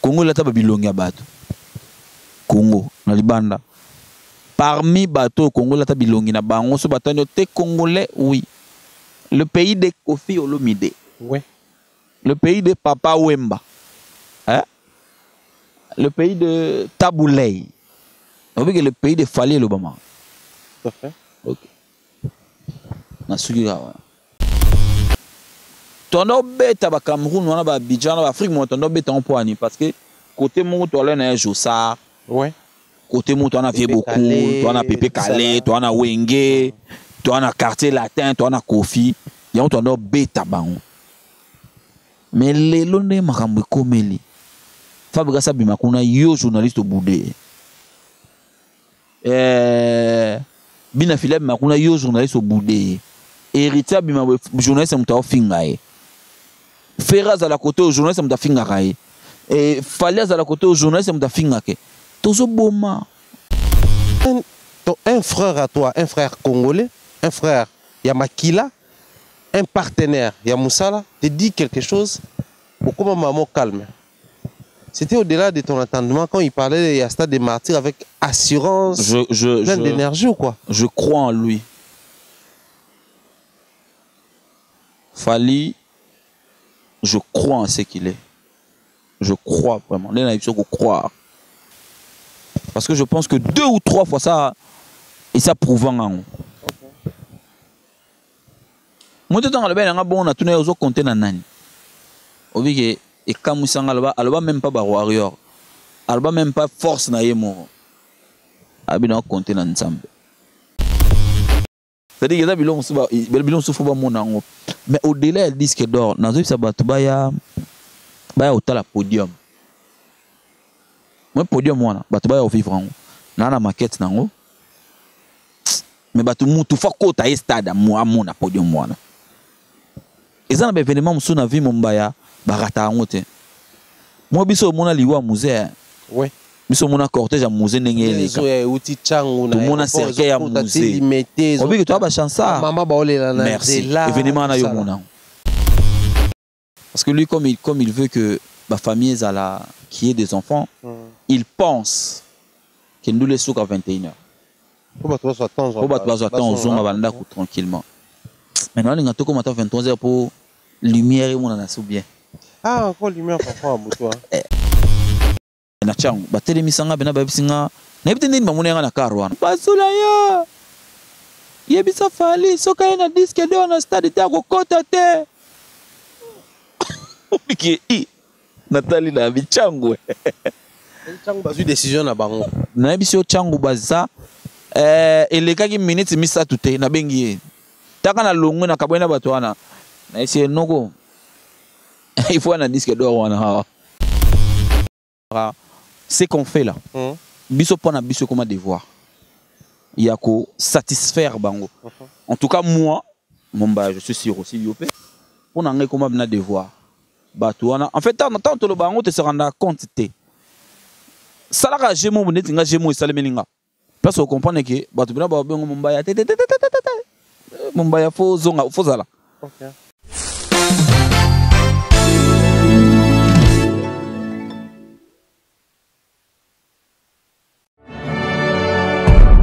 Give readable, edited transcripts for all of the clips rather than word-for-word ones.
Congo là taba bilongi ya bato. Congo na libanda. Parmi bateaux Congo là taba bilongi na bango so batano te congolais oui. Le pays de Kofi Olomide. Oui. Le pays de Papa Wemba. Hein? Le pays de Taboulay. Le pays de Fali Lobama. Tout à fait. Ok. Nasugira. Tondo beta ba Cameroun wana ba Abidjan ba Afrique mo tondo beta on poani parce que côté mon to là na Josa. Ouais. Côté mon to na Vieux beaucoup, to na Pépé Calais, to na Wenge, to na quartier latin, to na Kofi. Ya on tondo beta bango. Mais lelo ne makambo komeli. Fabrice Sabima kuna yo journaliste au boudé. Bina Philippe makuna yo journaliste au boudé. Héritier bima journaliste mta fingaye. Ferraz à la côté au journaliste mta fingaye. Et Faliaz à la côté au journaliste mta fingake. Tozo boma. Un frère à toi, un frère congolais, un frère Yamakila, un partenaire Yamoussala, te dit quelque chose pour comment maman calme. C'était au-delà de ton entendement quand il parlait de Stade des Martyrs avec assurance, plein d'énergie ou quoi? Je crois en lui. Fali, je crois en ce qu'il est. Je crois vraiment. Il y a croire. Parce que je pense que 2 ou 3 fois ça, et ça prouvant en. Moi, tout le temps, on a tout le compté dans nani. Et quand nous sommes là, elle va même pas warrior. Elle va même pas force na yemo. Elle va compter dans ensemble. C'est-à-dire que bilon souffre pas mon ango. Mais au-delà elle disque d'or, dans ce ça batubaya baya au la podium. Moi podium wana, batubaya au vivre ango. Na maquette nango. Mais batu mutu fa ko ta stade moi na podium wana. Et ça na événement musu na vie mombaya barata ango te. Moi biso mona liwa musée. Ouais. Biso mona cortège à musée ndenge tout le monde a cercueil à musée. On veut que tu as chansa. Merci. Événement na yo mona. Parce que lui comme il veut que ma famille qui ait des enfants, il pense qu'il nous laisse à 21h. Pour attendre tranquillement. Maintenant on a tout comme à 23h pour lumière et mon a bien. Ah, encore lumière parfois toi. Na changu batele misanga bena babisinga na ebite ndini bamunenga na karwana basula ya yebisa Fali soka na disque de na stade te akokota te obiki Nathalie na bichangu changu bazu décision na bango na ebisi changu baza elekaki minute misatu te na bengi taka na longwe na kabwena bato wana na esi noko il faut un disque d'or wana ce qu'on fait là, biso pona biso comme devoir. Il y a qu'à satisfaire bango. En tout cas moi, je suis sûr aussi Yopé. On a un comme un devoir. En fait, tant que le bango te se rendre compte te. Ça la j'ai mon bonnet tinga j'ai mon salemelinga. Parce qu'on comprend que batu bina ba bengo Mumbaya Mumbaya fo zonga fo zala. Okay.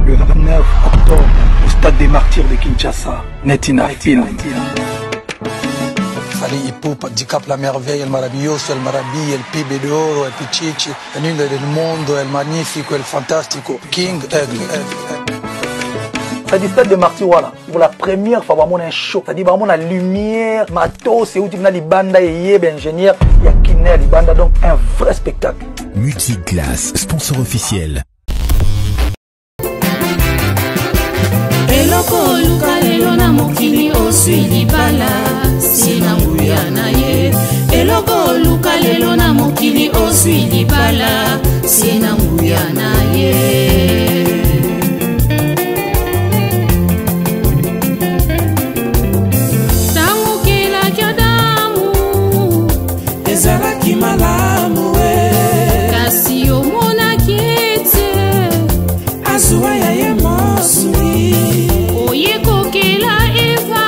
Le 29 octobre, au stade des Martyrs de Kinshasa, Netina Film. Fali Ipupa, Dicap la merveille, el maravilloso, el maravilla, el pibe de oro, el pichichi, el lindo del mundo, el magnifico, el fantástico, King Ugly. C'est-à-dire stade de Martyrs, voilà. Pour la première fois, on a un show. C'est-à-dire vraiment la lumière, matos, c'est où tu as des bandes, et ingénieur, il y a Kiné, des bandes, donc un vrai spectacle. Multiclass, sponsor officiel. Eloko luka lelo na mokili oswili bala sina nguya na ye. Eloko luka lelo na mokili oswili bala sina nguya na ye. Tangu kila kyadamu ezalaki malamu kasi omona kiete azuwa ya ye mosui oyeko kela eva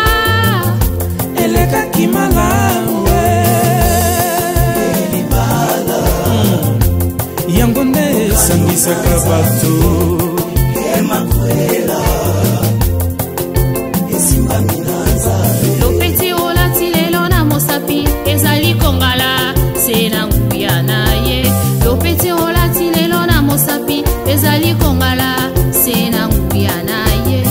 eleka kimala elibala epesaka bato emakwela esimbami na nzambe lopeti olati lelo na mosapi ezali kongala se na nguya na ye lopeti olati lelo na mosapi ezali kongala se na nguya na ye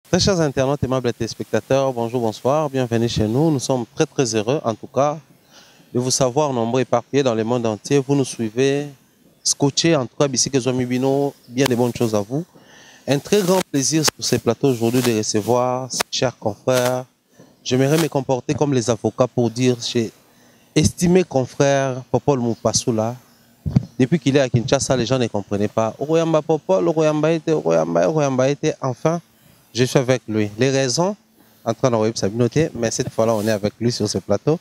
Très chers internautes, aimables téléspectateurs, bonjour, bonsoir, bienvenue chez nous. Nous sommes très très heureux, en tout cas, de vous savoir nombreux éparpillés dans le monde entier. Vous nous suivez, scotchés, en tout cas, Bissike Zouamibino, bien des bonnes choses à vous. Un très grand plaisir sur ces plateaux aujourd'hui de recevoir ces chers confrères. J'aimerais me comporter comme les avocats pour dire, j'ai estimé confrère Popol Mupasula. Depuis qu'il est à Kinshasa, les gens ne comprenaient pas. Oroyamba Popol, Oroyamba était, enfin. Je suis avec lui. Les raisons, en train d'envoyer sa noter, mais cette fois-là, on est avec lui sur ce plateau.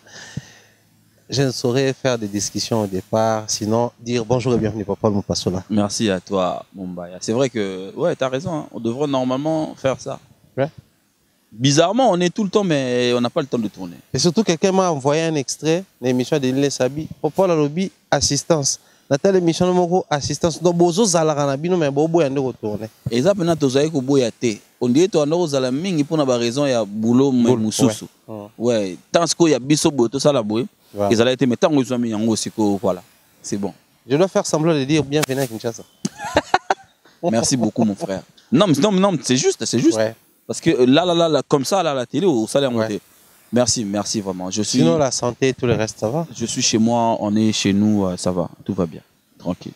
Je ne saurais faire des discussions au départ, sinon dire bonjour et bienvenue, Popol Mupasula. Merci à toi, Mumbaya. C'est vrai que, ouais, tu as raison, hein. On devrait normalement faire ça. Ouais. Bizarrement, on est tout le temps, mais on n'a pas le temps de tourner. Et surtout, quelqu'un m'a envoyé un extrait de l'émission de Nile Sabi. Popol a lobby assistance. Nathalie émission de assistance. Donc, bozo zalaranabi, mais bobo yande retourner. Et ça, maintenant, tu as dit on dit que tu as zalamingi pour une raison, il y a boulot, moussousou. Ouais, tant qu'il y a bisobo, tout ça là, ils allaient être mettant aux amis, voilà, c'est bon. Je dois faire semblant de dire bienvenue à Kinshasa. Merci beaucoup, mon frère. Non, c'est juste. Ouais. Parce que là, comme ça, là, la télé, au salaire monté. Merci vraiment. Sinon, la santé et tout le reste, ça va? Je suis chez moi, on est chez nous, ça va, tout va bien, tranquille.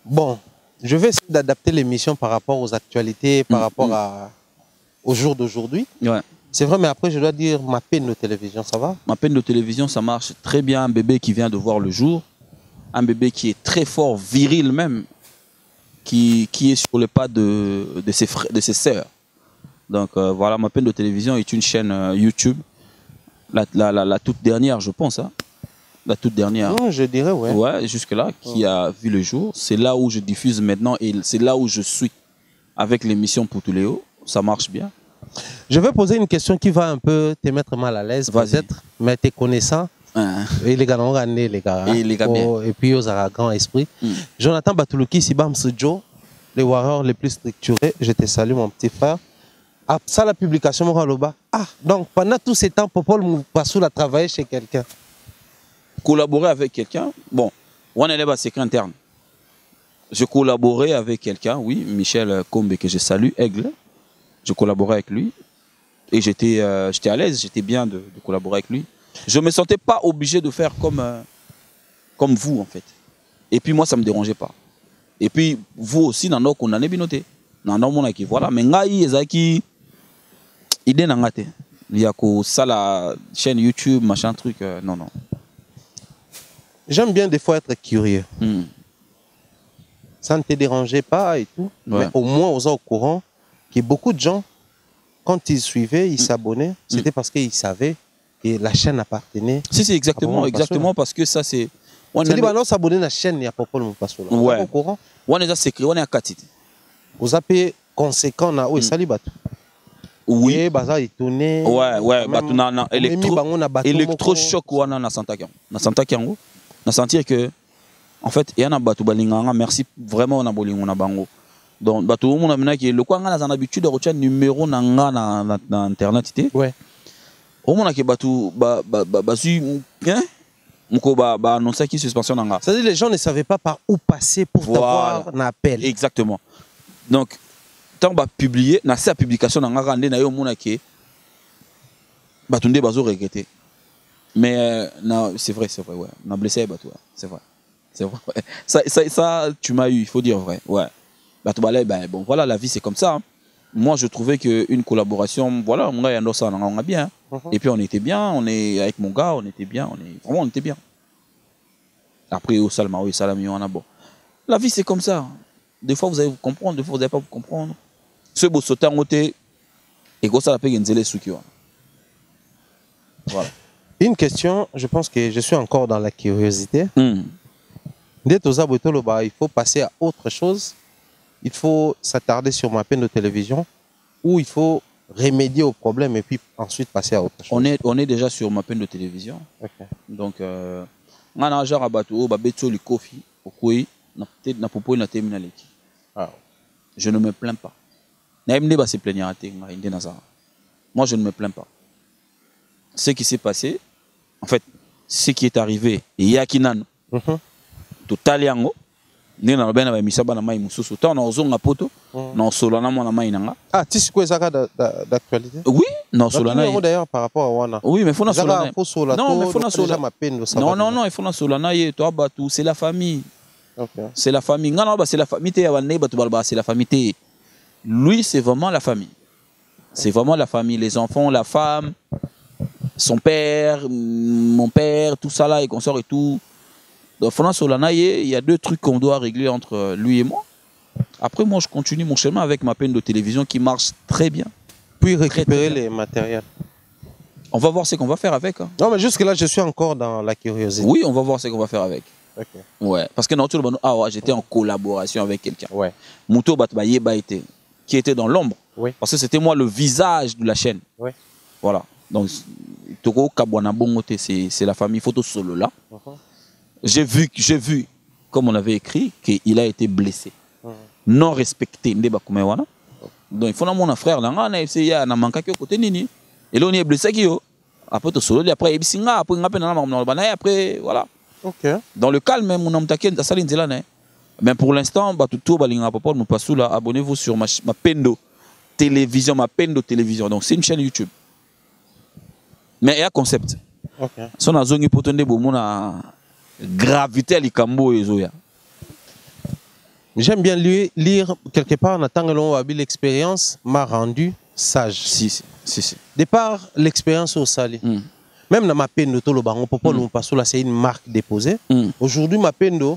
Bon, je vais essayer d'adapter l'émission par rapport aux actualités, par rapport au jour d'aujourd'hui. Ouais. C'est vrai, mais après, je dois dire ma peine de télévision, ça va? Ma peine de télévision, ça marche très bien. Un bébé qui vient de voir le jour, un bébé qui est très fort, viril même, qui est sur le pas de ses sœurs. Donc voilà, ma peine de télévision est une chaîne YouTube, la toute dernière, je pense. Hein. La toute dernière. Non, je dirais, ouais. Ouais, jusque-là, qui a vu le jour. C'est là où je diffuse maintenant et c'est là où je suis avec l'émission Poutuléo. Ça marche bien. Je vais poser une question qui va un peu te mettre mal à l'aise, peut-être, mais te connaissant. Et les gars, et puis aux grand esprit. Jonathan Batoulouki, Sibam Joe, les warriors les plus structurés. Je te salue, mon petit frère. Ah, ça, la publication, donc pendant tous ces temps, Popol Mupasula a travaillé chez quelqu'un. Collaborer avec quelqu'un, bon, on est là, secret interne. Je collaborais avec quelqu'un, oui, Michel Kombe, que je salue, Aigle. Je collaborais avec lui et j'étais à l'aise, j'étais bien de collaborer avec lui. Je ne me sentais pas obligé de faire comme vous, en fait. Et puis moi, ça ne me dérangeait pas. Et puis vous aussi, dans nos qu'on a noté. Dans nos qui voilà, mais ngai ezaki idée n'angate. Il y a que ça la chaîne YouTube, machin truc, non. J'aime bien des fois être curieux. Ça ne te dérangeait pas et tout, mais au moins aux au courant que beaucoup de gens, quand ils suivaient, ils s'abonnaient, c'était parce qu'ils savaient que la chaîne appartenait. Si, exactement, parce que ça c'est. C'est-à-dire que s'abonner à la chaîne, il y a Popol Mupasula. Ouais. Au courant. On est à secret, on est à 4. Vous avez conséquent na où Salibatou. Oui. Baza étonné. Ouais, batu na électrochoc ou na Santa Kiango. Na sentir que en fait, il y a un batu balinganga, merci vraiment na bolingo na bango. Donc batu mon amena qui le quoi nga na habitude de retenir numéro na nga na internet ité. Ouais. Au mon a que batu basu hein annoncer qui suspension nanga. C'est-à-dire les gens ne savaient pas par où passer pour avoir un appel. Exactement. Donc tant que publier, na sa publication nanga rande na yo mona ke batunde bazo regretter. Mais c'est vrai ouais. On a blessé batou, c'est vrai. C'est vrai. Ça tu m'as eu, il faut dire vrai. Ouais. Bon voilà, la vie c'est comme ça. Hein. Moi je trouvais qu'une collaboration, voilà, mon gars on a bien. Et puis on était bien, on est avec mon gars, on était bien, on était bien. Après au Salma, oui, Salami, on a bon. La vie c'est comme ça. Des fois vous allez vous comprendre, des fois vous n'allez pas vous comprendre. Ce beau sauter en côté et ça la paye Nzele Sukiwa. Voilà. Une question, je pense que je suis encore dans la curiosité. Dès il faut passer à autre chose. Il faut s'attarder sur ma peine de télévision ou il faut remédier au problème et puis ensuite passer à autre chose. On est déjà sur ma peine de télévision. Okay. Donc, on a genre à bateau, le coffee, au koi, na popo na terminal. Je ne me plains pas. Moi, je ne me plains pas. Ce qui s'est passé, en fait, ce qui est arrivé, il y a qui nan, total yango. Ni na bena ba misaba na mai mususu ta na ozonga poto na solana mona mai nanga. Ah, tu sais quoi ça d'actualité? Oui, na solana d'ailleurs par rapport à wana. Oui, mais faut na solana. Non, mais faut na solana. Non, il faut na solana ye to abatu, c'est la famille. Okay. C'est la famille. Ngana ba c'est la famille te ya bane batu balba, c'est la famille te. Lui, c'est vraiment la famille. C'est vraiment la famille, les enfants, la femme, son père, mon père, tout ça là et consort et tout. Dans Fona Solana, il y a deux trucs qu'on doit régler entre lui et moi. Après, moi, je continue mon chemin avec ma peine de télévision qui marche très bien. Puis récupérer les matériels. On va voir ce qu'on va faire avec. Hein. Non, mais jusque-là, je suis encore dans la curiosité. Oui, on va voir ce qu'on va faire avec. Okay. Ouais. Parce que j'étais en collaboration avec quelqu'un. Ouais. Mouto Batbayeba qui était dans l'ombre. Oui. Parce que c'était moi le visage de la chaîne. Oui. Voilà. Donc, Toko Kabwana Bongote, c'est la famille Photo Solo là. J'ai vu, comme on avait écrit, qu'il a été blessé, non respecté. Donc il faut que mon frère, il a manqué à côté nini. Et là on est blessé après tout solo, après il après voilà. Okay. Dans le calme même, on a m'taqué ça l'inzela. Mais pour l'instant, tout balinga papa nous passe là. Abonnez-vous sur ma Pendo télévision, ma Pendo télévision. Donc c'est une chaîne YouTube. Mais il y a un concept. Okay. Si on a zone pour tenir bon mon gravité à l'ikambo et zoya. J'aime bien lire quelque part, l'expérience m'a rendu sage. Si. Départ, l'expérience au Sali. Même dans ma peine de tout le baron, c'est une marque déposée. Aujourd'hui, ma peine de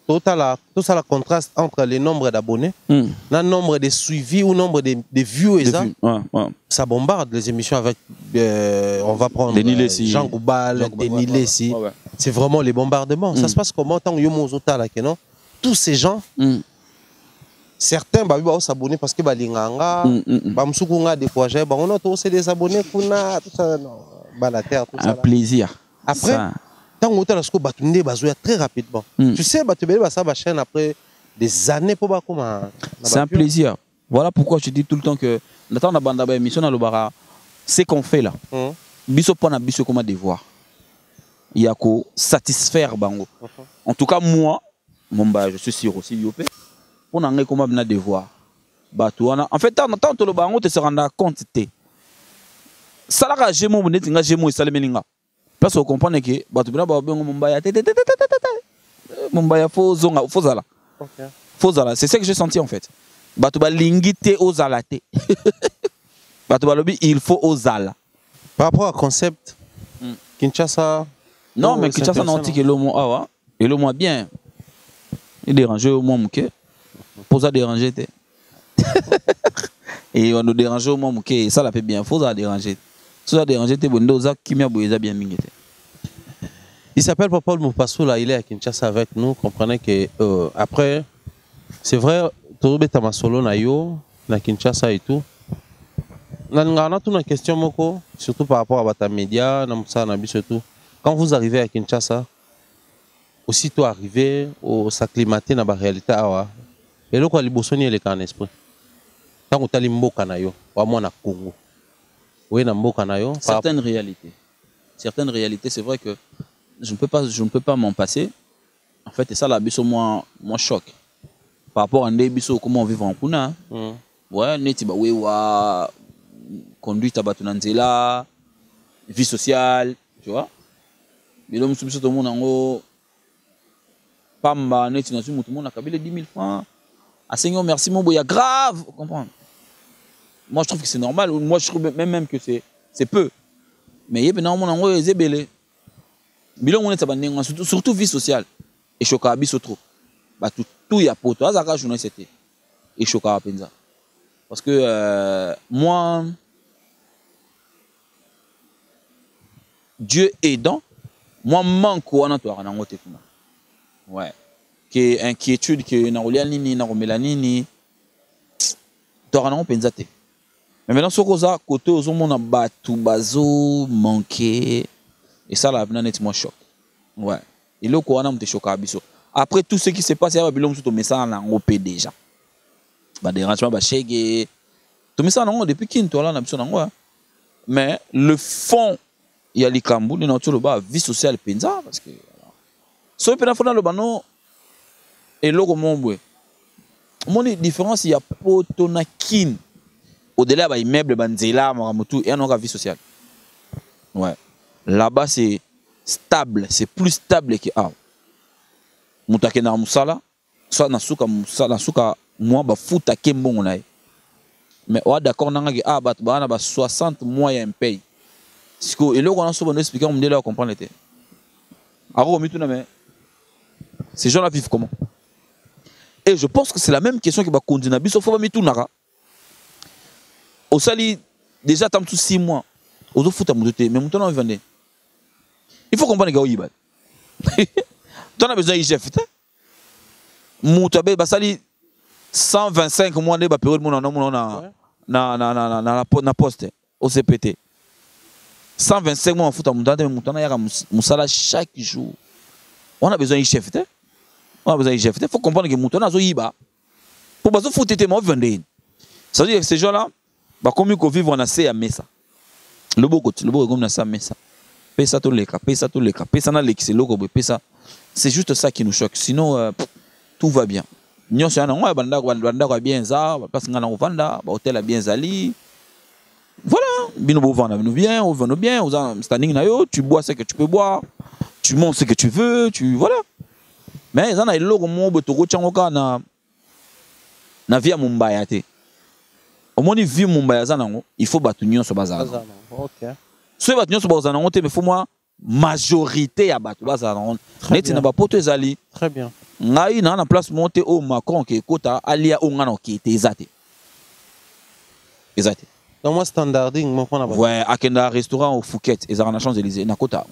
tout ça la contraste entre les nombres d'abonnés, le nombre de suivis ou le nombre de vues. Ça bombarde les émissions avec, on va prendre Jean Goubal, Denis Lessi. C'est vraiment les bombardements. Ça se passe comment tant que non? Tous ces gens, certains vont s'abonner parce que balinganga, bamsukunga découragé, on a tous des abonnés kuna tout ça la terre tout ça. Un plaisir. Après, tant on a ce batunde bazoya très rapidement. Tu sais batubé ça va chaîne après des années pour comment. C'est un plaisir. Voilà pourquoi je dis tout le temps que notre na banda ba émission na lobara, c'est qu'on fait là. Biso pona biso comme devoir. Il y a qu'à satisfaire bango. En tout cas moi je suis sûr aussi Yopé. On a un comme un devoir. En fait, tant que le bango te se rendre compte ça la gémo vous n'êtes pas gémo et ça le meninga. Parce qu'on comprend que batubina ba bengo Mumbaya faux zala. Faux zala, c'est ce que j'ai senti en fait. Batuba lingite aux alate. Batuba lobby il faut aux ala. Par rapport au concept Kinshasa. Non mais Kinshasa non dit que le mot awa et le mot bien. Il dérange au moins mouké. Pose à déranger te. Et on nous dérange au moins mouké, ça la fait bien, faut ça déranger. Ça déranger te bondo za kimia boyeza bien mingete. Il s'appelle Paul Moupassou là, il est à Kinshasa avec nous, comprenez que après c'est vrai Torobé Tamasolo na yo na Kinshasa et tout. Nangana tout une question moko, surtout par rapport à Bata Média, na Moussa na biso tout. Quand vous arrivez à Kinshasa, aussitôt arrivé au s'acclimater dans la réalité awa. Et là quoi libosoni le kan esprit. Tant que tali mboka na yo, wa mona Congo. Oui na mboka na yo. Certaines réalités, c'est vrai que je ne peux pas m'en passer. En fait, c'est ça la biso moi choc. Par rapport à des biso comment on vit en Kuna. Ouais, neti ba wewa conduite à batunanzela, vie sociale, tu vois. Mais l'homme sous tout le monde en haut pamba neti na tout le monde a kabile 10 000 francs. Ah Seigneur, merci mon boya grave, vous comprenez. Moi je trouve que c'est normal, moi je trouve même que c'est peu. Mais il y a bien mon en haut zébélé. Bilon on est tabané surtout vie sociale. Et choka biso trop. Bah tout y a pour toi, ça journée c'était. Et choka penza. Parce que moi Dieu aidant, moi manque ou en toi en côté kuma. Ouais. Que inquiétude que na olianini na romelanini. Toi en penza te. Mais maintenant ce cosa côté aux hommes on a battu bazo manqué et ça là net moi choc. Ouais. Et là quoi on a me choqué abiso. Après tout ce qui s'est passé à Babilone tout mais ça en OP déjà. Ba dérangement ba chege. Tout mais ça non depuis kin toi là na biso nango. Mais le fond il y a les Kambu, les nature ba vie sociale penza parce que so pe na fona le bano et logo mon boy. Mon différence il y a potona kin au-delà ba immeuble banzela maramutu et on a vie sociale. Ouais. Là-bas c'est stable, c'est plus stable que mutake na musala soit na suka musala suka moi ba futa kembongo na. Mais on d'accord nanga ki bat bana ba 60 mois ya paye. Siko et là on a souvent expliquer on me là comprendre était. Aro mi tout na mais ces gens là vivent comment? Et je pense que c'est la même question qui va continuer biso faut pas mi tout naka. Au sali déjà tam tout 6 mois. Ozo futa mutote mais muto na vendre. Il faut comprendre que oyiba. Tu as besoin de chef. Moutabe basali 125 mois de période na poste au CPT. 125 mois en foot à moutana yaka musala chaque jour. On a besoin de chef. On a besoin de chef. Il faut comprendre que moutana zo yiba. Pour bazo foot était moi vendre. Ça veut dire que ces gens-là bah comme ils vivent on a c'est à mesa. Le beau comme na ça mesa. Pesa to leka, pesa na leki c'est logo pesa. C'est juste ça qui nous choque. Sinon, tout va bien. Nous sommes en bien ça, parce qu'on a un hôtel bien zali. Voilà, nous bien, on va bien, on standing nayo, tu bois ce que tu peux boire, tu manges ce que tu veux, voilà. Mais ça na logo mo betoko changoka na via Mumbai te. Au moins vie Mumbai za nango, il faut battu nyon so bazar. OK. So battu nyon so bazar nango te mais faut moi majorité à battu bazar nango. Net na ba poto ezali. Très bien. Ngai na place monter au Macron qui kota alia o ngana qui était ezate. Ezate. Dans moi standarding mon qu'on a. Ouais, akenda restaurant au Phuket, ezara na Champs-Élysées na kota.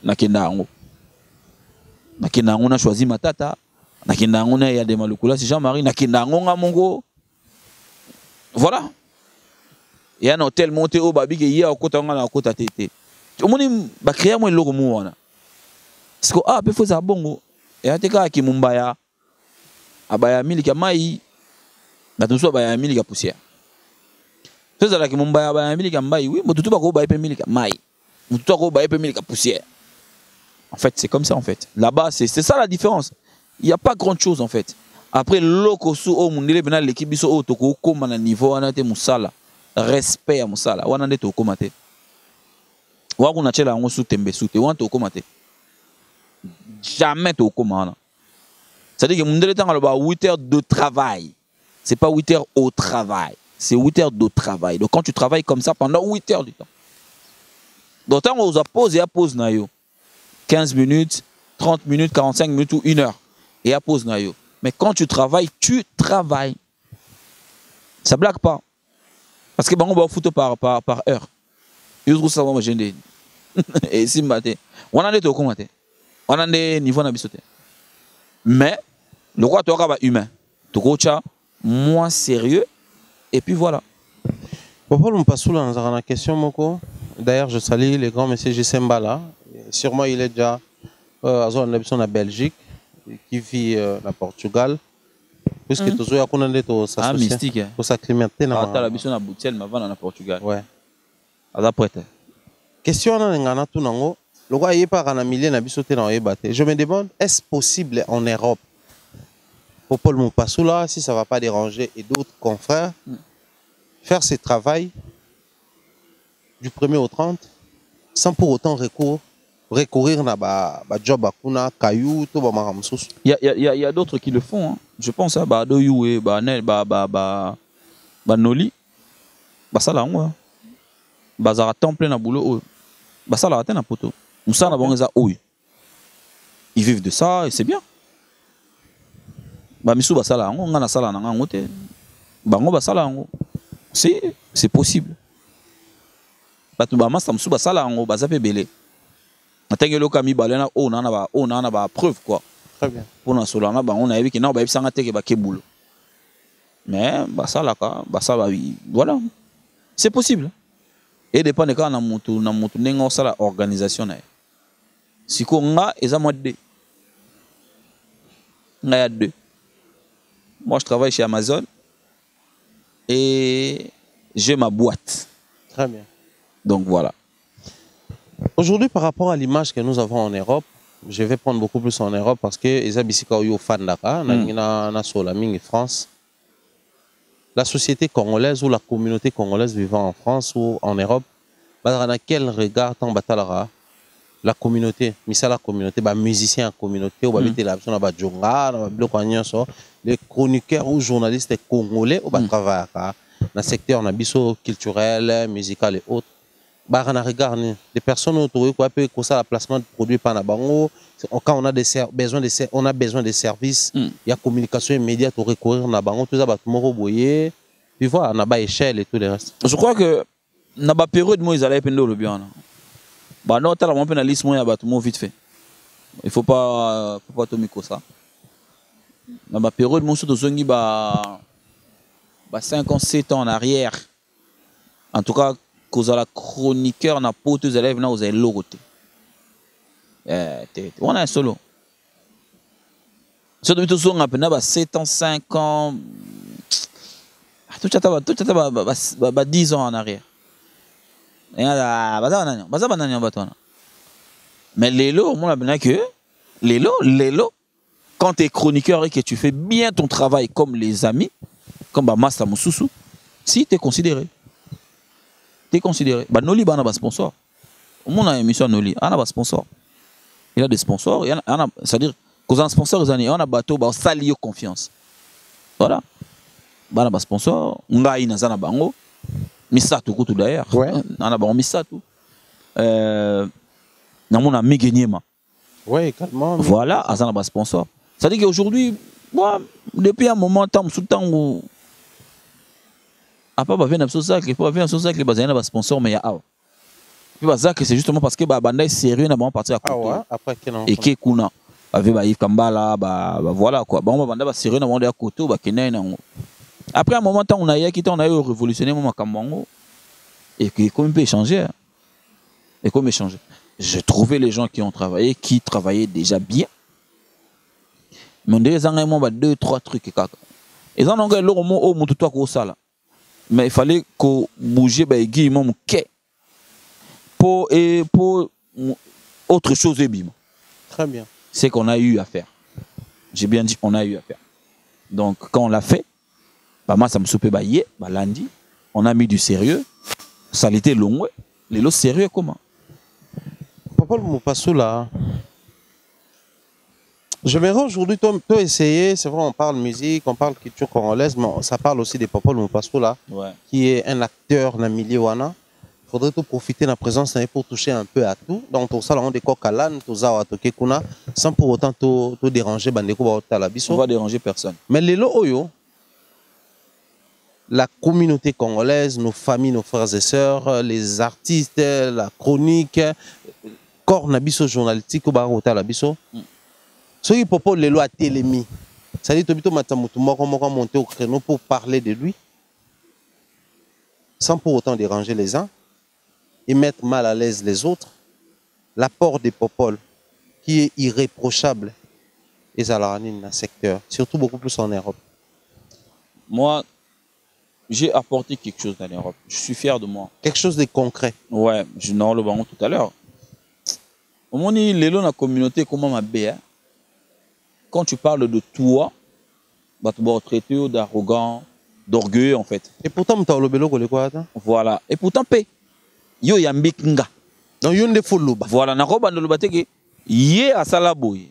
Na kenda ngo. Na kenda ngo na choisi matata. Na kenda ngo na ya de malukula si Jean-Marie na kenda ngo nga mongo. Voilà. Il y a un hôtel monté au babi qui y a au kota ngana kota tete. Au moni ba créer moi logo mo wana. Parce que pe faut ça bongo. Et ateka ki Mumbaya abaya miliki mai na tunso abaya miliki poussière. C'est ça qui Mumbaya abaya miliki mai oui, mais tout ba ko ba pe miliki mai. Tout ko ba pe miliki poussière. En fait, c'est comme ça en fait. Là-bas, c'est ça la différence. Il n'y a pas grand-chose en fait. Après loko su o mundele bena l'équipe biso o toko koma na niveau wana te musala. Respect à musala. Wana nde to koma te. Wa kuna chela ngo su tembe su te wana to koma te. Jamais tu au commande. C'est-à-dire que mon temps a 8 heures de travail. C'est pas 8 heures au travail. C'est 8 heures de travail. Donc quand tu travailles comme ça pendant 8 heures du temps. Donc quand on pause et à pause nayo 15 minutes, 30 minutes, 45 minutes ou 1 heure et à pause nayo. Mais quand tu travailles. Ça blague pas. Parce que on va foutre par heure. Et je trouve ça vraiment gêné. Et si maté. On a des taux comment on a des niveaux d'habitude. Mais, le roi tu auras humain. Tu auras moins sérieux. Et puis voilà. Pour nous passer dans la question, Moko. D'ailleurs, je salue le grand monsieur Gissemba là. Sûrement, il est déjà en Belgique, qui vit à Portugal. Puisque tu as connaître ça. Mystique. Pour s'acclimater dans la mission à Bruxelles, mais avant en Portugal. Ouais. À la prête. Question on a tout nango. Le roi est pas en millier n'a bisoté dans les bâtés. Je me demande, est-ce possible en Europe, pour Paul Moupassoula, si ça ne va pas déranger, et d'autres confrères, faire ce travail du 1er au 30 sans pour autant recourir à job à kuna, caillou, tout ba maramsous. Il y a d'autres qui le font. Hein. Je pense à Doyoué, Noli, ça là, bazara temps plein à boulot, ça là, atteint un poteau. Moussa n'a pas oui. Ils vivent de ça et c'est bien. Misou basala, on a sala na ngote. Bango basala ngo. C'est possible. Batu ba masta moussa basala ngo bazape belé. Atengelo kami balena on a ba preuve quoi. Très bien. Pour na solana ba on a vu que na ba bisanga teke ba kebulo. Mais basala ka, basala voilà. C'est possible. Et dépend de quand na mutu nengo sala organisation na. Siko nga eza moi de. Nga ya deux. Moi je travaille chez Amazon et j'ai ma boîte. Très bien. Donc voilà. Aujourd'hui, par rapport à l'image que nous avons en Europe, je vais prendre beaucoup plus en Europe parce que les habitants sont fans de France. La société congolaise ou la communauté congolaise vivant en France ou en Europe, dans quel regard t'en batalara la communauté, la communauté, les musiciens en communauté, les chroniqueurs ou journalistes congolais qui travaillent dans le secteur culturel, musical et autres. Des personnes autour qui ont un placement de produits par la banque, quand on a besoin de services, il y a communication immédiate pour recourir à la banque, tout ça, puis voilà, on a une échelle et tout le reste. Je crois que dans la période où ils allaient prendre le bien, non, tu as la pénaliste, vite fait. Il ne faut pas tomber comme ça. Dans la période où ils ont 5 ans, 7 ans en arrière, en tout cas, quand la chroniqueur n'a pas tous les élèves, vous avez l'autre. On a un solo. Surtout que on a 7 ans, 5 ans, tout ça 10 ans en arrière. Mais l'élo, on a bien que l'élo, quand tu es chroniqueur et que tu fais bien ton travail comme les amis, comme Masta Moussoussou, si tu es considéré. T'es considéré. Noli a un sponsor. On a une émission Noli. On a un sponsor. Il a des sponsors. C'est-à-dire qu'on a un sponsor, on a un bateau, on a sali confiance. Voilà. On a un sponsor. On a un bango. Missa tout d'ailleurs. On a un Missa tout. On a un Mégeniema. Oui, calmement. Voilà, on a un sponsor. C'est-à-dire qu'aujourd'hui, depuis un moment, sous le temps où après, il faut faire un sac, il y a un sponsor, mais il y a c'est justement parce que Banda est sérieux, on a parti à côté. Et qui est avec Yves Kambala, voilà quoi. Banda est sérieux, on a à côté. Après un moment, on a eu révolutionné mon Kambango. Et comme il peut échanger. Et comme échanger. J'ai trouvé les gens qui ont travaillé, qui travaillaient déjà bien. Mais on dirait qu'ils ont 2, 3 trucs. Ils en ont eu l'eau au monde tout à ça là. Mais il fallait que bouger pour autre chose. Très bien. C'est qu'on a eu à faire. J'ai bien dit on a eu à faire. Donc quand on l'a fait, moi ça me soupait lundi, on a mis du sérieux. Ça a été long. Les lots sérieux comment? Papa Moupassoula. J'aimerais aujourd'hui essayer, c'est vrai, on parle musique, on parle culture congolaise, mais ça parle aussi des Papa Moupassoula, qui est un acteur dans le milieu wana. Il faudrait tout profiter de la présence pour toucher un peu à tout. Donc, tout ça, on a des cocalan, tout ça, sans pour autant tout déranger. On va déranger personne. Mais les lots, la communauté congolaise, nos familles, nos frères et sœurs, les artistes, la chronique, corps nabiso journalistique, ou barota labiso. Ceux qui proposent les lois à télémi, ça dit que on monter au créneau pour parler de lui, sans pour autant déranger les uns et mettre mal à l'aise les autres. L'apport des Popol, qui est irréprochable, et ça dans le secteur, surtout beaucoup plus en Europe. Moi, j'ai apporté quelque chose dans l'Europe. Je suis fier de moi. Quelque chose de concret. Ouais, je n'en le banc tout à l'heure. Au moins, les dans la communauté, comment ma bé, quand tu parles de toi, bah, tu vas traiter d'arrogant, d'orgueil en fait. Et pourtant, tu as le bélo quoi? Voilà. Et pourtant, yo yambik nga. Donc, yo ne faut l'oba. Voilà. Na roba de l'oba teke. Yé à salaboy.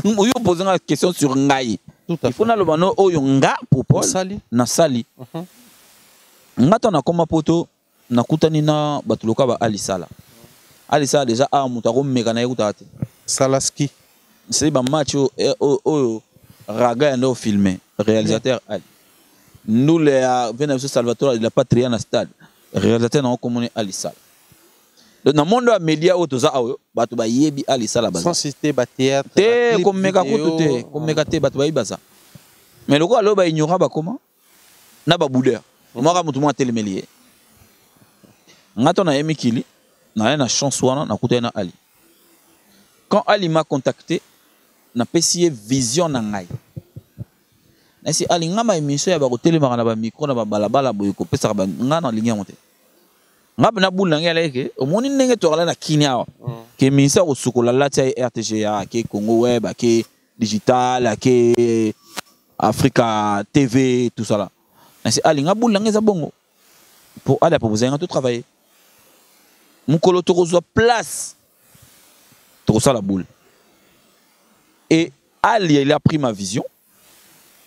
Yo pose une question sur ngai. Il faut na loba no oyo nga pour Paul. Na sali. Ngata na koma poto na kutani na batuloka ba Alisala. Alisala déjà a mutako meka na yekutate. Salaski. C'est ba match oyo Raga ndo filmé. Réalisateur Ali. Nous les venons de Salvatore de la patrie na stade. Réalisateur na communé Alisala. Dans le monde des médias autoza ayo batu ba yebi Alisala baza. Sans citer ba théâtre. Te comme meka kutu comme meka te batu ba ibaza. Mais le quoi ba ignora ba comment na ba boudeur. Moi ka mutu mo telemelier. Ngato na emikili na chance wana na kuta na Ali. Quand Ali m'a contacté, na pesi vision na ngai. Na si Ali ngama émission ya ba kotelema na ba micro na ba balabala boy ko pesa ba ngana ligne monte. Ngaba na bula ngela yake omoni ndenge to kala na kinya ke ministère ko sukola la tia RTGA ke Congo Web ke Digital ke Africa TV tout ça là. Na si Ali ngabula ngeza bongo pour aller proposer un tout travailler. Mon colo to reçoit place. To ça la boule. Et Ali il a pris ma vision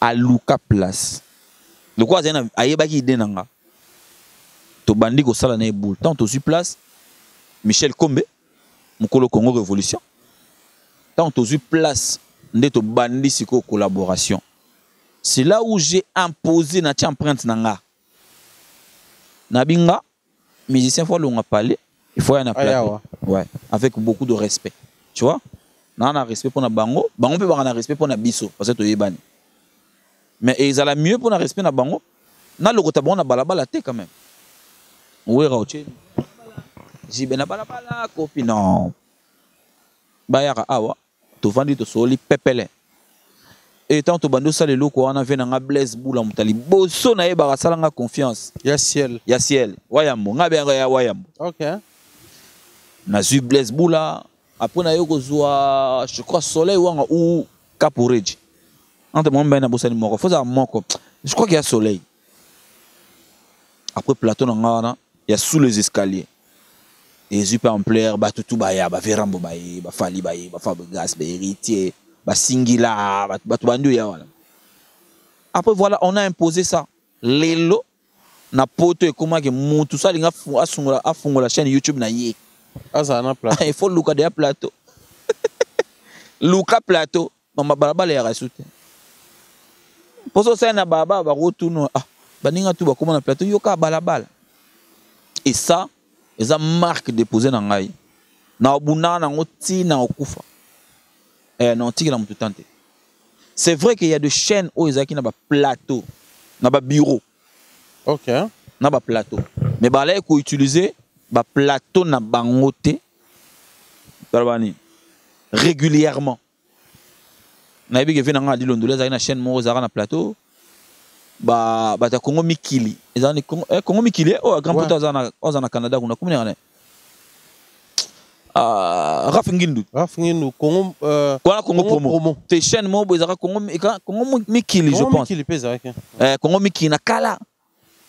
à Luka place. Le quoi zena ayeba ki ide nanga. To bandi ko sala na boule. Tant to sur place Michel Kombe Mukolo Congo Révolution. Tant to sur place nde to bandi siko collaboration. C'est là où j'ai imposé na empreinte nanga. Nabinga musicien faut l'on a parlé, il faut y en appeler. Ouais, avec beaucoup de respect. Tu vois? On a respect pour na bango, bango peut avoir un respect pour na biso parce que tu es bani. Mais ils ont mieux pour na respect na bango. Na le côté bon na balabala té quand même. Oui, Rauche. J'ai ben na balabala copie non. Bayara awa, tu vends to soli pepele. Et tant que bando ça les locaux on a vu na Blaise Boula mutali boso na yeba salanga confiance. Ya ciel. Wayambo ngabe ya wayambo. OK. Na zu Blaise Boula après na yoko zwa je crois soleil wanga ou Caporeji. Ante mon ben na bosani moko faut ça moko. Je crois qu'il y a soleil. Après plateau na ngana il y a sous les escaliers. Et super en plaire ba tout ba ya ba verambo ba ye ba fali ba ye ba Fabregas ba héritier. Singila, après voilà, on a imposé ça. Lelo na poto et comment que mon tout ça il a fondé la chaîne YouTube na yé. Il faut Luka de plateau. Luka plateau, mama balabala ya rasute. Poso ça na baba ba retourne ah baninga tout ba comment na plateau yoka balabala. Et ça, ils ont marque déposée na ngai. Na obuna na ngoti na okufa. C'est vrai qu'il y a des chaînes où ils ont un plateau, un bureau. OK. Un plateau. Mais là, il faut utiliser un plateau na bangote régulièrement. Na yebi ke vena ngadi londolé za na chaîne mo za na plateau. Ba ta Congo Mikili. Ezani Congo Mikili o grand poto za na Canada kuna kumene ngane. Rafingindu Congo promo te chaîne mo bozaka Congo Mikili je pense Congo Mikili na kala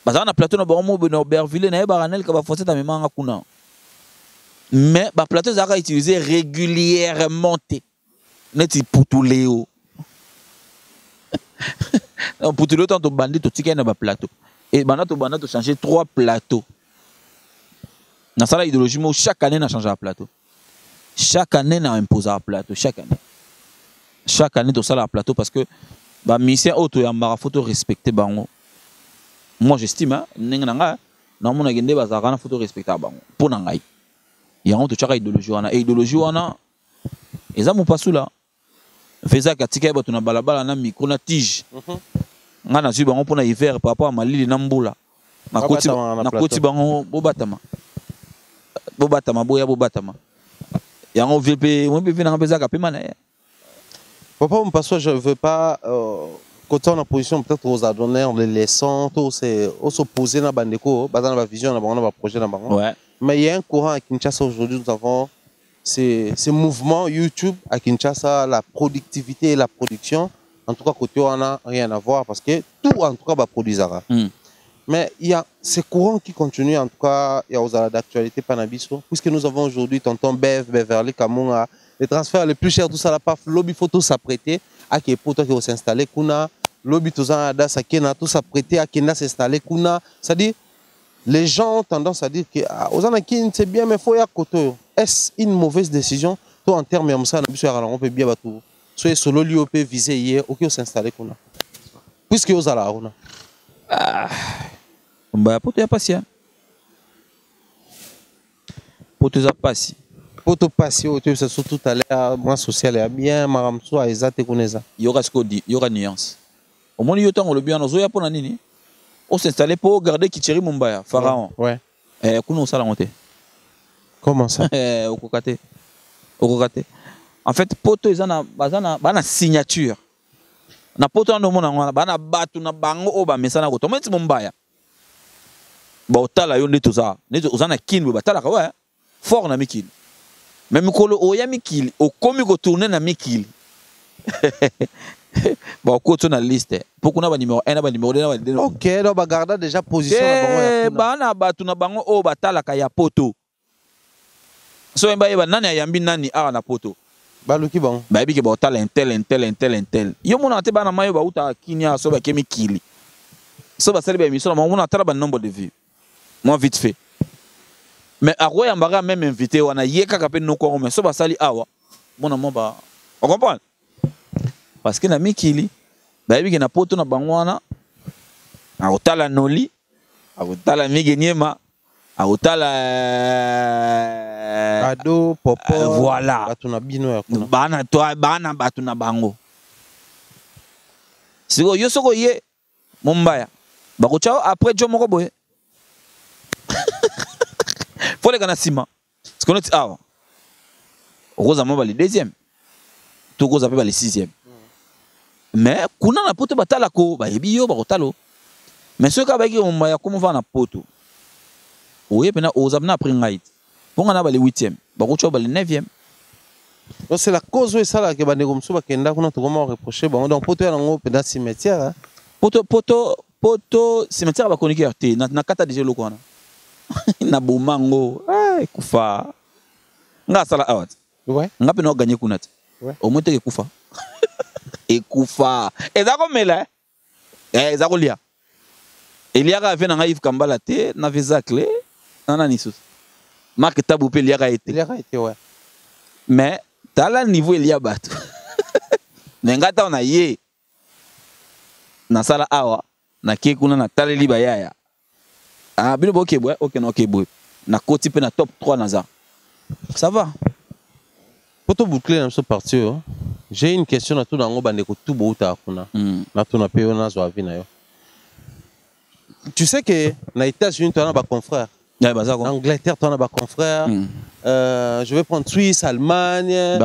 bazana plateau na bango mo na Aubervilliers na Baranel ka ba forcer ta memanga kuna mais ba plateau zaka utiliser régulièrement neti putuleo putuleo tant bandi to tika na ba plateau et bana to changer 3 plateaux. Dans ça, l'idéologie, chaque année, on a changé de plateau. Chaque année, on a imposé un plateau. Chaque année. Chaque année, on a changé de plateau parce que les missions auto et en faut respecter. Moi, j'estime, il faut respecter. Pour nous, il y a une idéologie. Et l'idéologie, ils ont pas sous là. Faiza katika ba tuna balabala na micro na tige. Ngana zu bango pour na hiver par rapport à malili na mbula. Na koti bango bobatama. Bobatama boya bobatama. Yango VP on peut venir en pesa kapema na. Papa on passe je veux pas quand on a position peut-être aux adonneurs les leçons tout c'est s'opposer na bandeko bazana ba vision na bango na ba projet na bango. Ouais. Mais il y a un courant à Kinshasa aujourd'hui nous avons ces mouvements YouTube à Kinshasa, la productivité et la production, en tout cas, côté on n'a rien à voir parce que tout, en tout cas, va produire. Mais il y a ces courants qui continuent, en tout cas, il y a aux d'actualité Panabiso, puisque nous avons aujourd'hui Tonton Bev, Beverly Kamunga, les transferts les plus chers, tout ça, la PAF, lobby photo s'apprêter à qui est pour toi qui va s'installer, Kuna, lobby tout ça, tout s'apprêter à qui s'installer, Kuna, c'est-à-dire, les gens ont tendance à dire que c'est bien, mais il faut y aller. Est-ce une mauvaise décision? Toi, en termes de ça, on peut bien battre. Soit solo lui peut viser hier, ok, s'installer qu'on a. Puisque vous allez on a. Bah, pour te passer. Pour te passer. Pour te passer, c'est surtout à l'air, moi social est bien, madame soit exact et connaît. Il y aura ce qu'on dit, il y aura nuance. Au moins, il y a temps on le bien, on a pour nani. On s'installer pour garder Kicheri Mumbaya, Pharaon. Ouais. Kuno ça la montée. Comment ça? Au Kokate. En fait, poto ils ont une signature. Na poto no mona ngwana bana batu na bango oba mesana ko tomenti Mumbaya. Ba otala yo ndeto za. Ndeto uzana kinwe batala ka wa. Fort na mikili. Même kolo oya mikili, o komi ko tourner na mikili. Bon, on a la liste. Pourquoi on a numéro 1, on a numéro 2, ok, donc on garde déjà position. Bana batuna bango o batala kaya poto. So emba yeba nani ayambi nani a na poto. Baluki bon. Ba yebi ke ba otala intel. Yo mona te bana mayo ba uta kinya so ba kemi kili. So ba sali ba émission mo mona tala ba nombre de vues. Moi vite fait. Mais a roya mbara même invité wana yeka ka pe no ko mais so ba sali awa. Mona mo ba. On comprend? Parce que na mikili ba yebi ke na poto na bangwana a otala noli a otala migenyema a otala ado popo voilà batuna bino ya kuna bana batuna bango siko yo soko ye Mumbaya bako chao après jo moko boye faut les gana sima parce qu'on est ah rosa mo ba le deuxième tout rosa pe ba le sixième. Mais kuna na poto batala ko ba yebi yo ba otalo mais ce ka ba ki Mumbaya comme va na poto oye pena ozabna après ngai ponga na ba le 8e ba ko ba le 9e. Donc c'est la cause où ça là que ba ndeko msuba kenda kuna to comment reprocher bon donc poto ya ngo pena cimetière hein poto cimetière ba chroniqueur te na kata déjà loko na na bomango kufa nga sala awat ouais nga pena gagner kuna te au moins te kufa ekufa ezako mela ezako lia elia ka vena nga Yves Kambala te na vezacle nana nisus marque tabu pe elia ka été ouais mais tala niveau elia batu ngata na ye na sala awa na ke kuna na tala liba yaya bino boke boy OK no OK boy na koti pe na top 3 naza ça va poto boucler na so parti hein. J'ai une question à tout dans le tout beau kuna. Na tout na payo na zo avina yo. Tu sais que aux États-Unis tu as un confrère. En Angleterre tu as un confrère. Je vais prendre Suisse, Allemagne,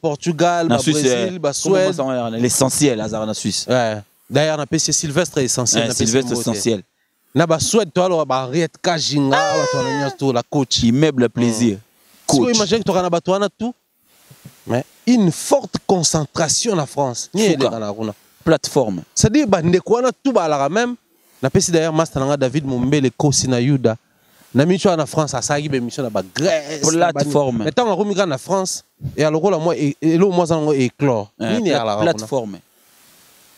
Portugal, Brésil, Suède. L'essentiel hasard en Suisse. Ouais. D'ailleurs on appelle Sylvestre essentiel. Sylvestre essentiel. Na ba Suède tu as le Henriette Kajinga, tu as la coach. Immeuble plaisir. Coach. Imagine que tu as un tout. Mais une forte concentration en France. Plateforme. C'est-à-dire que tout va même. Na pesi d'ailleurs master David Mumbele kosi na Yuda. Na mission en France à sagi be mission na ba Grèce. Plateforme. Mais tant on remiga na France et alors là moi et là moi ça éclore. Plateforme.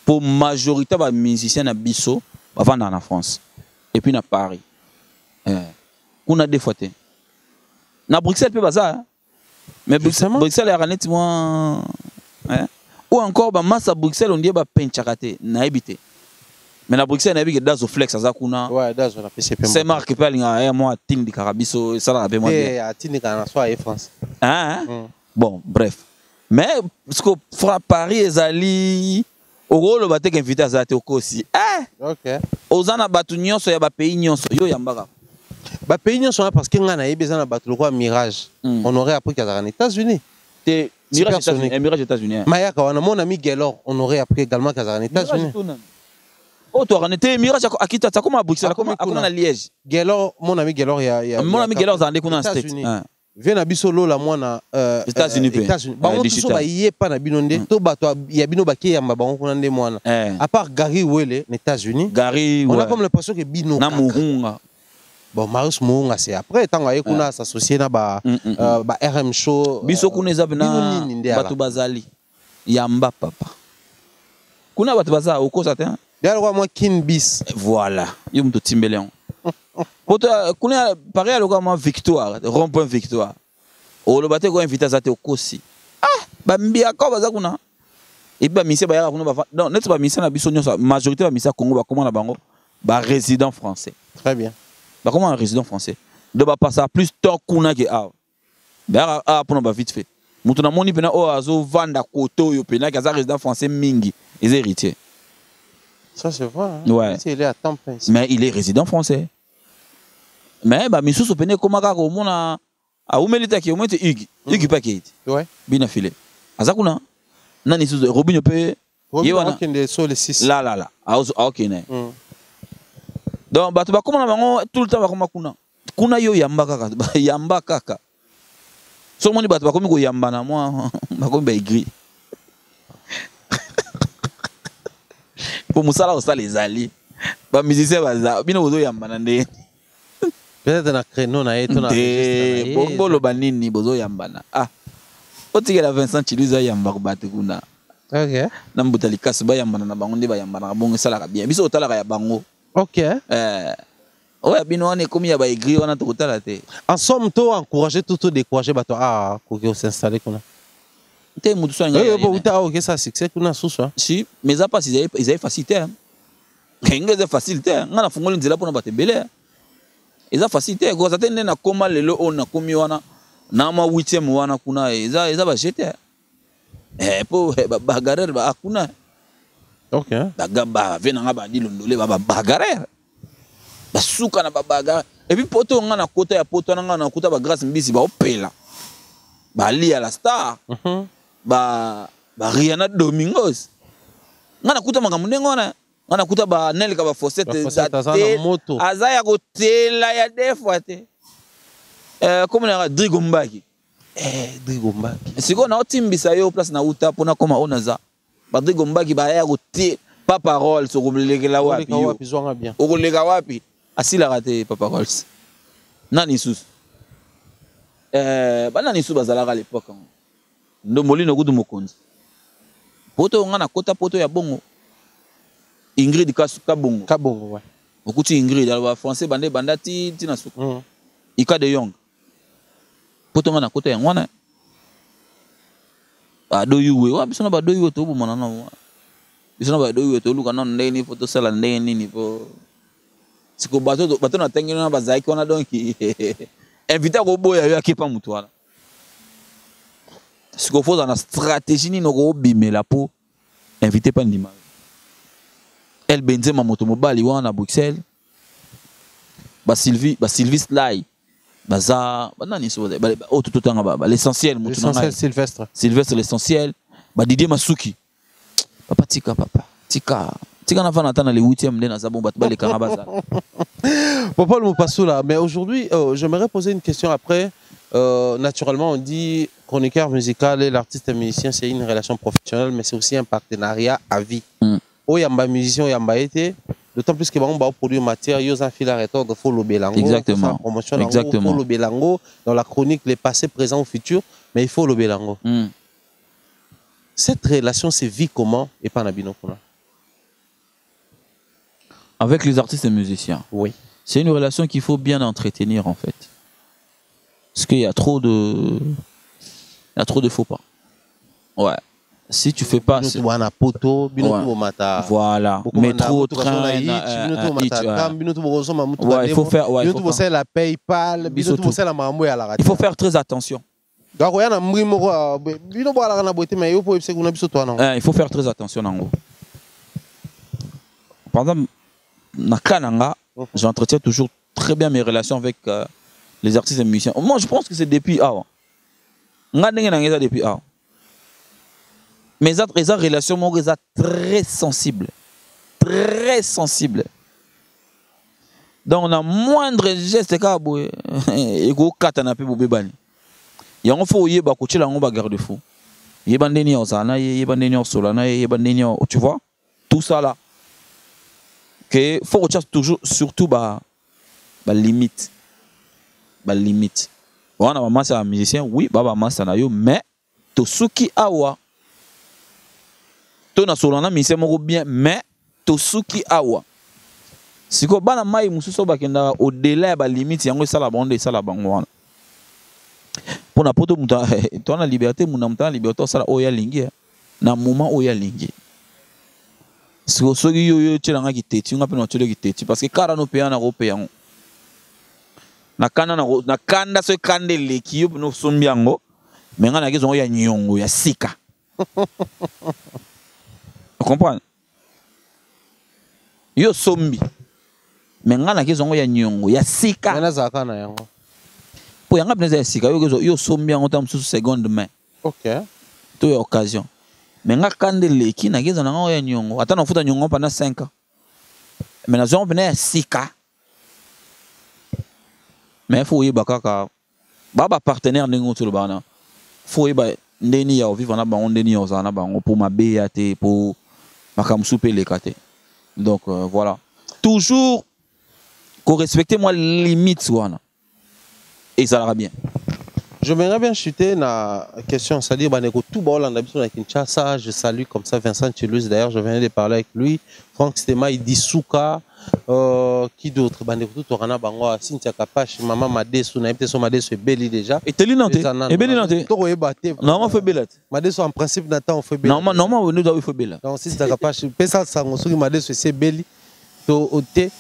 Pour majorité ba musiciens na biso avant en France. Et puis na Paris. On a des fois. Na Bruxelles peut bazar. Mais Bruxelles est honnêtement ou encore ba massa Bruxelles on dit ba penchakate na habité. Mais na Bruxelles na habité dazo flex azakuna. Ouais, dazo na PCP. C'est marque pas linga moi tindi karabiso ça la be moi. Tindi kana soit et France. Bon, bref. Mais parce que Paris ezali au rôle ba te invité azate aussi. OK. Ozana batu nyonso ya ba pays nyonso yo yambaka. Ba pays nyonso parce que ngana yebeza na batu lokwa Mirage. On aurait appris qu'à les États-Unis. Mirage États-Unis. Mayaka wana mon ami Gaylor, on aurait appris également qu'à les États-Unis. Oh toi on était Mirage akita ta comme à Bruxelles comme à Liège. Gaylor mon ami Gaylor mon ami Gaylor zande kuna state. Viens à Bissolo la moi na États-Unis. Bah on tout ça y est pas na binonde. To ba to ya bino ba ki ya mabango kuna nde moi. À part Gary Wele, les États-Unis. Gary. On a comme l'impression que bino. Na Murunga. Bon, Marius Mounga, c'est après, tant qu'on a s'associé à RM Show. Biso kuneza bina batu bazali. Yamba papa. Kuna batu baza oko sa te. Derrière moi Kin Bis. Voilà. Yo mto Timbeleon. Poto kuna pareil aloko moi Victoire, rond-point Victoire. O lo bate ko inviter za te okosi. Ah, ba mbia ko baza kuna. Et ba mise ba ya kuna ba. Non, net ba mise na biso nyonso majorité ba mise Congo ba comment na bango ba résident français. Très bien. Bah comment un résident français de ba passer plus temps kuna que ah bah pour nous vite fait mutu na moni pena o azo vanda koto yo pena kaza résident français mingi les héritiers ça c'est vrai hein? Ouais il est à temps plein mais il est résident français mais bah misusu pena koma ka ko mona a umelita ki omete igi paquet ouais bina filé azakuna nani suzo Robinho pe yewana kende sur les 6 là ah OK né donc bato bakoma na bango tout le temps bakoma kuna yo yamba kaka so moni bato bakomi ko yamba na moi bakomi ba aigri pour musala osala ezali ba musicien baza bino bozo yamba na nde peut-être na créneau na eto na registre bolo banini bozo yamba na ah otikela Vincent Chiluza yamba ko bato kuna OK na mbutali kasu ba yamba na bango nde ba yamba na bongo sala ka bien biso otala ya bango. OK. Ouais, bino on est comme ya ba aigri on a tout la tête. En somme, toi encourager tout décourager bato ah pour que s'installer comme là. Té mutu so nga. OK ça succès kuna susa. Si, mais ça pas ils avaient facilité. Kenga za facilité. Nga na fungoli nzela pona batebele. Eza facilité ko zatende na koma lelo on na komi wana na ma 8e wana kuna eza ba jeter. Po ba garer ba kuna. OK. Bagamba venanga ba dilondole ba bagarre. Basuka na babaga. Et puis poto nga na kota ya poto nga na kota ba grâce mbisi ba opela. Ba li à la star. Ba Rihanna Domingos. Nga na kuta makambo ndengona. Nga na kuta ba Nel ka ba Fossette moto. Azaya ko tela ya defwa te. Comme na Drigo Mbaki. Drigo Mbaki. Siko na otimbisa yo place na uta pona koma onaza. Badrigo Mbaki ba ya kote pas parole sur okolekela wapi yo okoleka wapi asila raté pas parole nani sus nani sus bazalaka à l'époque ndo molino kudu mokonzi poto nga na kota poto ya bongo Ingrid kabongo ouais okuti Ingrid alors français bande bandati tina suku Ika de Young poto nga na kota ya ngwana adoyuwe wa bisona badoyuwe to bo monana wa bisona badoyuwe to luka na ndeni photo sala ndeni ni po siko bato na tengena na bazaki wana donc invité ko boya yo akipa mutu wana siko faut na stratégie ni no ko bimela po invité pa ndima El Benzema moto mobali wana Bruxelles ba Sylvie Sly baza banani so tout temps l'essentiel Sylvestre l'essentiel ba Didier Masuki papa tika na vana tana le 8e ndena za bomba ba le karabaza Papa le Mopassoula, mais aujourd'hui j'aimerais poser une question après naturellement on dit chroniqueur musical et l'artiste et musicien c'est une relation professionnelle mais c'est aussi un partenariat à vie. Oyamba musicien oyamba été d'autant plus que on va produire matière, ils ont fait la rhétorique de Follow Belango. Exactement. Exactement. Follow Belango dans la chronique les passés, présents ou futurs, mais il faut le Belango. Cette relation se vit comment et pas Nabino Kuna? Avec les artistes et musiciens. Oui. C'est une relation qu'il faut bien entretenir en fait. Parce qu'il y a trop de faux pas. Ouais. Si tu fais pas voilà, mais trop train il faut faire la PayPal, il faut faire très attention. Il faut faire très attention nango. Par exemple na Kananga, j'entretiens toujours très bien mes relations avec les artistes et musiciens. Moi je pense que c'est depuis avant. Depuis avant. Mais les relations sont très sensibles. Très sensibles. Donc, on a moindre geste, il y a yango fo yeba ko tshela ngo ba garde-fou yeba ndeni ozana yeba ndeni osolana yeba ndeni tu vois tout ça là que faut que toujours surtout ba limite on a masse à musicien oui baba masse na yo mais to suki awa to na solana musicien moko bien mais to suki awa siko bana mai mususo bakenda au delà ya ba limite yango sala bande sala bango wana pona poto muta to na liberté muna muta liberté sala oya lingi na moment oya lingi siko soki yo tshela ki teti nga pena tshela ki teti parce que kara no peya na ko peya na kanda so kande leki yo no sombi yango mais nga na kezo ya nyongo ya sika tu comprends yo sombi mais nga na kezo ya nyongo ya sika na zaka na yango po yanga pena ya sika yo sombi yango tam sous seconde main OK to ya occasion mais nga kande leki na kezo na nga ya nyongo ata na futa nyongo pendant 5 ans mais na zone pena ya sika mais il faut y avoir baba partenaire n'engo tout le bana faut y ba ndeni ya vivre na bango ndeni ya zana bango pour ma béate pour makamsupe les kate donc voilà toujours qu'on respecte moi limite wana et ça ira bien. J'aimerais bien chuter na question, c'est-à-dire baneko tout bol en habitant à Kinshasa, je salue comme ça Vincent Toulouse, d'ailleurs je venais de parler avec lui, Franck Stema, Idisuka, qui d'autre baneko tout orana bango, Cynthia Kapache, maman Madesu, na peut-être son Madesu est belle déjà. Et teli nante, et belle nante. Toro e baté. Non, on fait belle. Madesu en principe n'attend on fait belle. Non, nous devons faire belle. Donc Cynthia Kapache, pesa sango soki Madesu c'est belle. To ote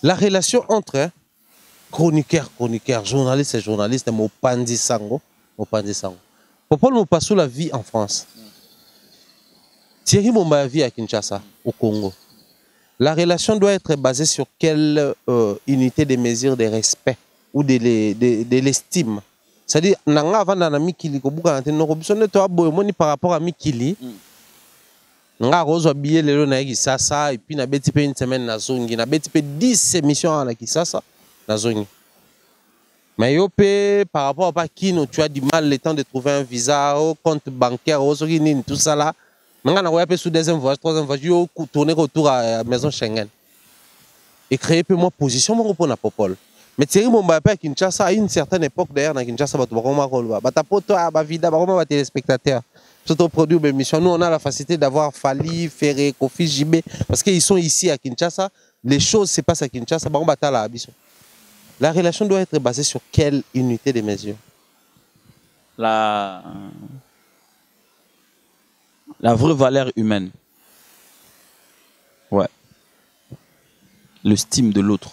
la relation entre chroniqueur, journaliste et journaliste, Mopandi Sango. Popol Mopassou la vie en France. Thierry Momba vie à Kinshasa, au Congo. La relation doit être basée sur quelle unité de mesure de respect ou de l'estime. C'est-à-dire, nanga avant na mikili ko buka na teno ko bisone to aboy moni par rapport à mikili. Nga rozo billet lelo na Kinshasa et puis na beti pe une semaine na zongi na beti pe 10 émissions na Kinshasa. Mais par rapport à Kino, tu as du mal le temps de trouver un visa, au compte bancaire, tout ça là. Maintenant, on a sous deuxième voyage, troisième voyage, on tourner autour à la maison Schengen. Et créer peu moins position pour la popole. Mais Thierry Momba à Kinshasa, à une certaine époque d'ailleurs, à Kinshasa, tu vas voir vida, téléspectateurs. Surtout produit une émission. Nous, on a la facilité d'avoir Fali, Ferré, Kofi, JB, parce qu'ils sont ici à Kinshasa. Les choses se passent à Kinshasa, on va la ambition. La relation doit être basée sur quelle unité de mesure? La vraie valeur humaine. Ouais. L'estime de l'autre.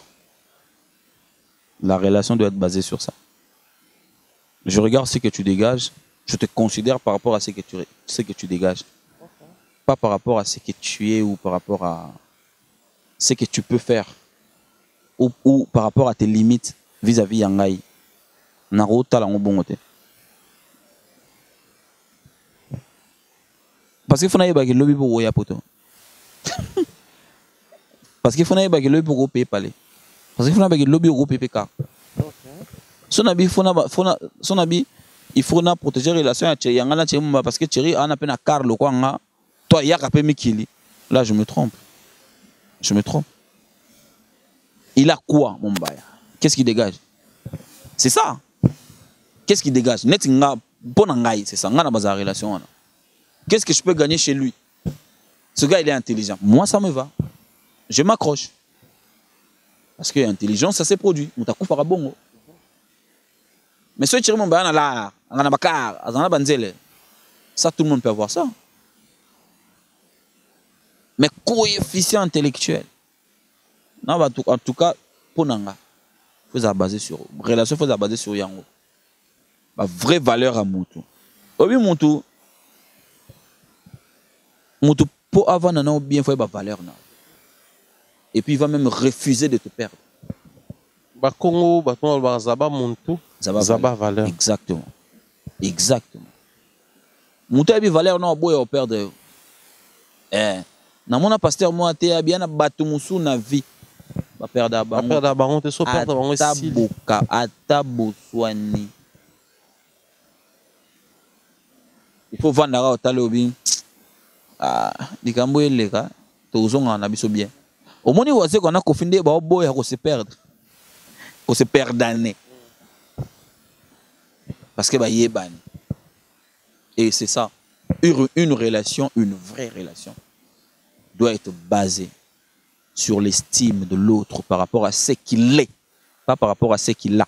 La relation doit être basée sur ça. Je regarde ce que tu dégages, je te considère par rapport à ce que tu dégages. Pas par rapport à ce que tu es ou par rapport à ce que tu peux faire. Ou par rapport à tes limites vis-à-vis Yangai. Narota la bongote. Parce qu'il faut naïba que lobby pour Oya poto. Parce qu'il faut naïba que lobby pour payer palais. Parce qu'il faut naïba que lobby pour payer PK. Son habit il faut protéger la relation avec Yangana Tchemba parce que Thierry a un appel à Carlo quoi. Toi il y a qu'à Mikili. Là je me trompe. Je me trompe. Il a quoi, mon baya? Qu'est-ce qu'il dégage? C'est ça. Qu'est-ce qu'il dégage? C'est ça. Relation. Qu'est-ce que je peux gagner chez lui? Ce gars, il est intelligent. Moi, ça me va. Je m'accroche. Parce que l'intelligence, ça s'est produit. Mais ce qui est mon baya, ça, tout le monde peut avoir ça. Mais coefficient intellectuel. Non, en tout cas, pour Nanga, il faut baser sur relation, il faut baser sur Yango. La vraie valeur à Moutou. Obi Moutou, pour avoir un bien, il faut avoir valeur. Et puis il va même refuser de te perdre. Congo, Zaba Moutou, Zaba valeur. Exactement. Exactement. Moutou a valeur, non, boy, on perd. Na mona pasteur moi te bien na batu musu na vie. Ba perdre bango te so perdre bango ata boswani il faut vendre au talobi. Ah, likambo eleka, tozonga na biso bien. Au moins on sait qu'on a confiné ba boy à se perdre. On se perd d'année. Parce que bah yebani. Et c'est ça. Une relation, une vraie relation doit être basée sur l'estime de l'autre par rapport à ce qu'il est, pas par rapport à ce qu'il a.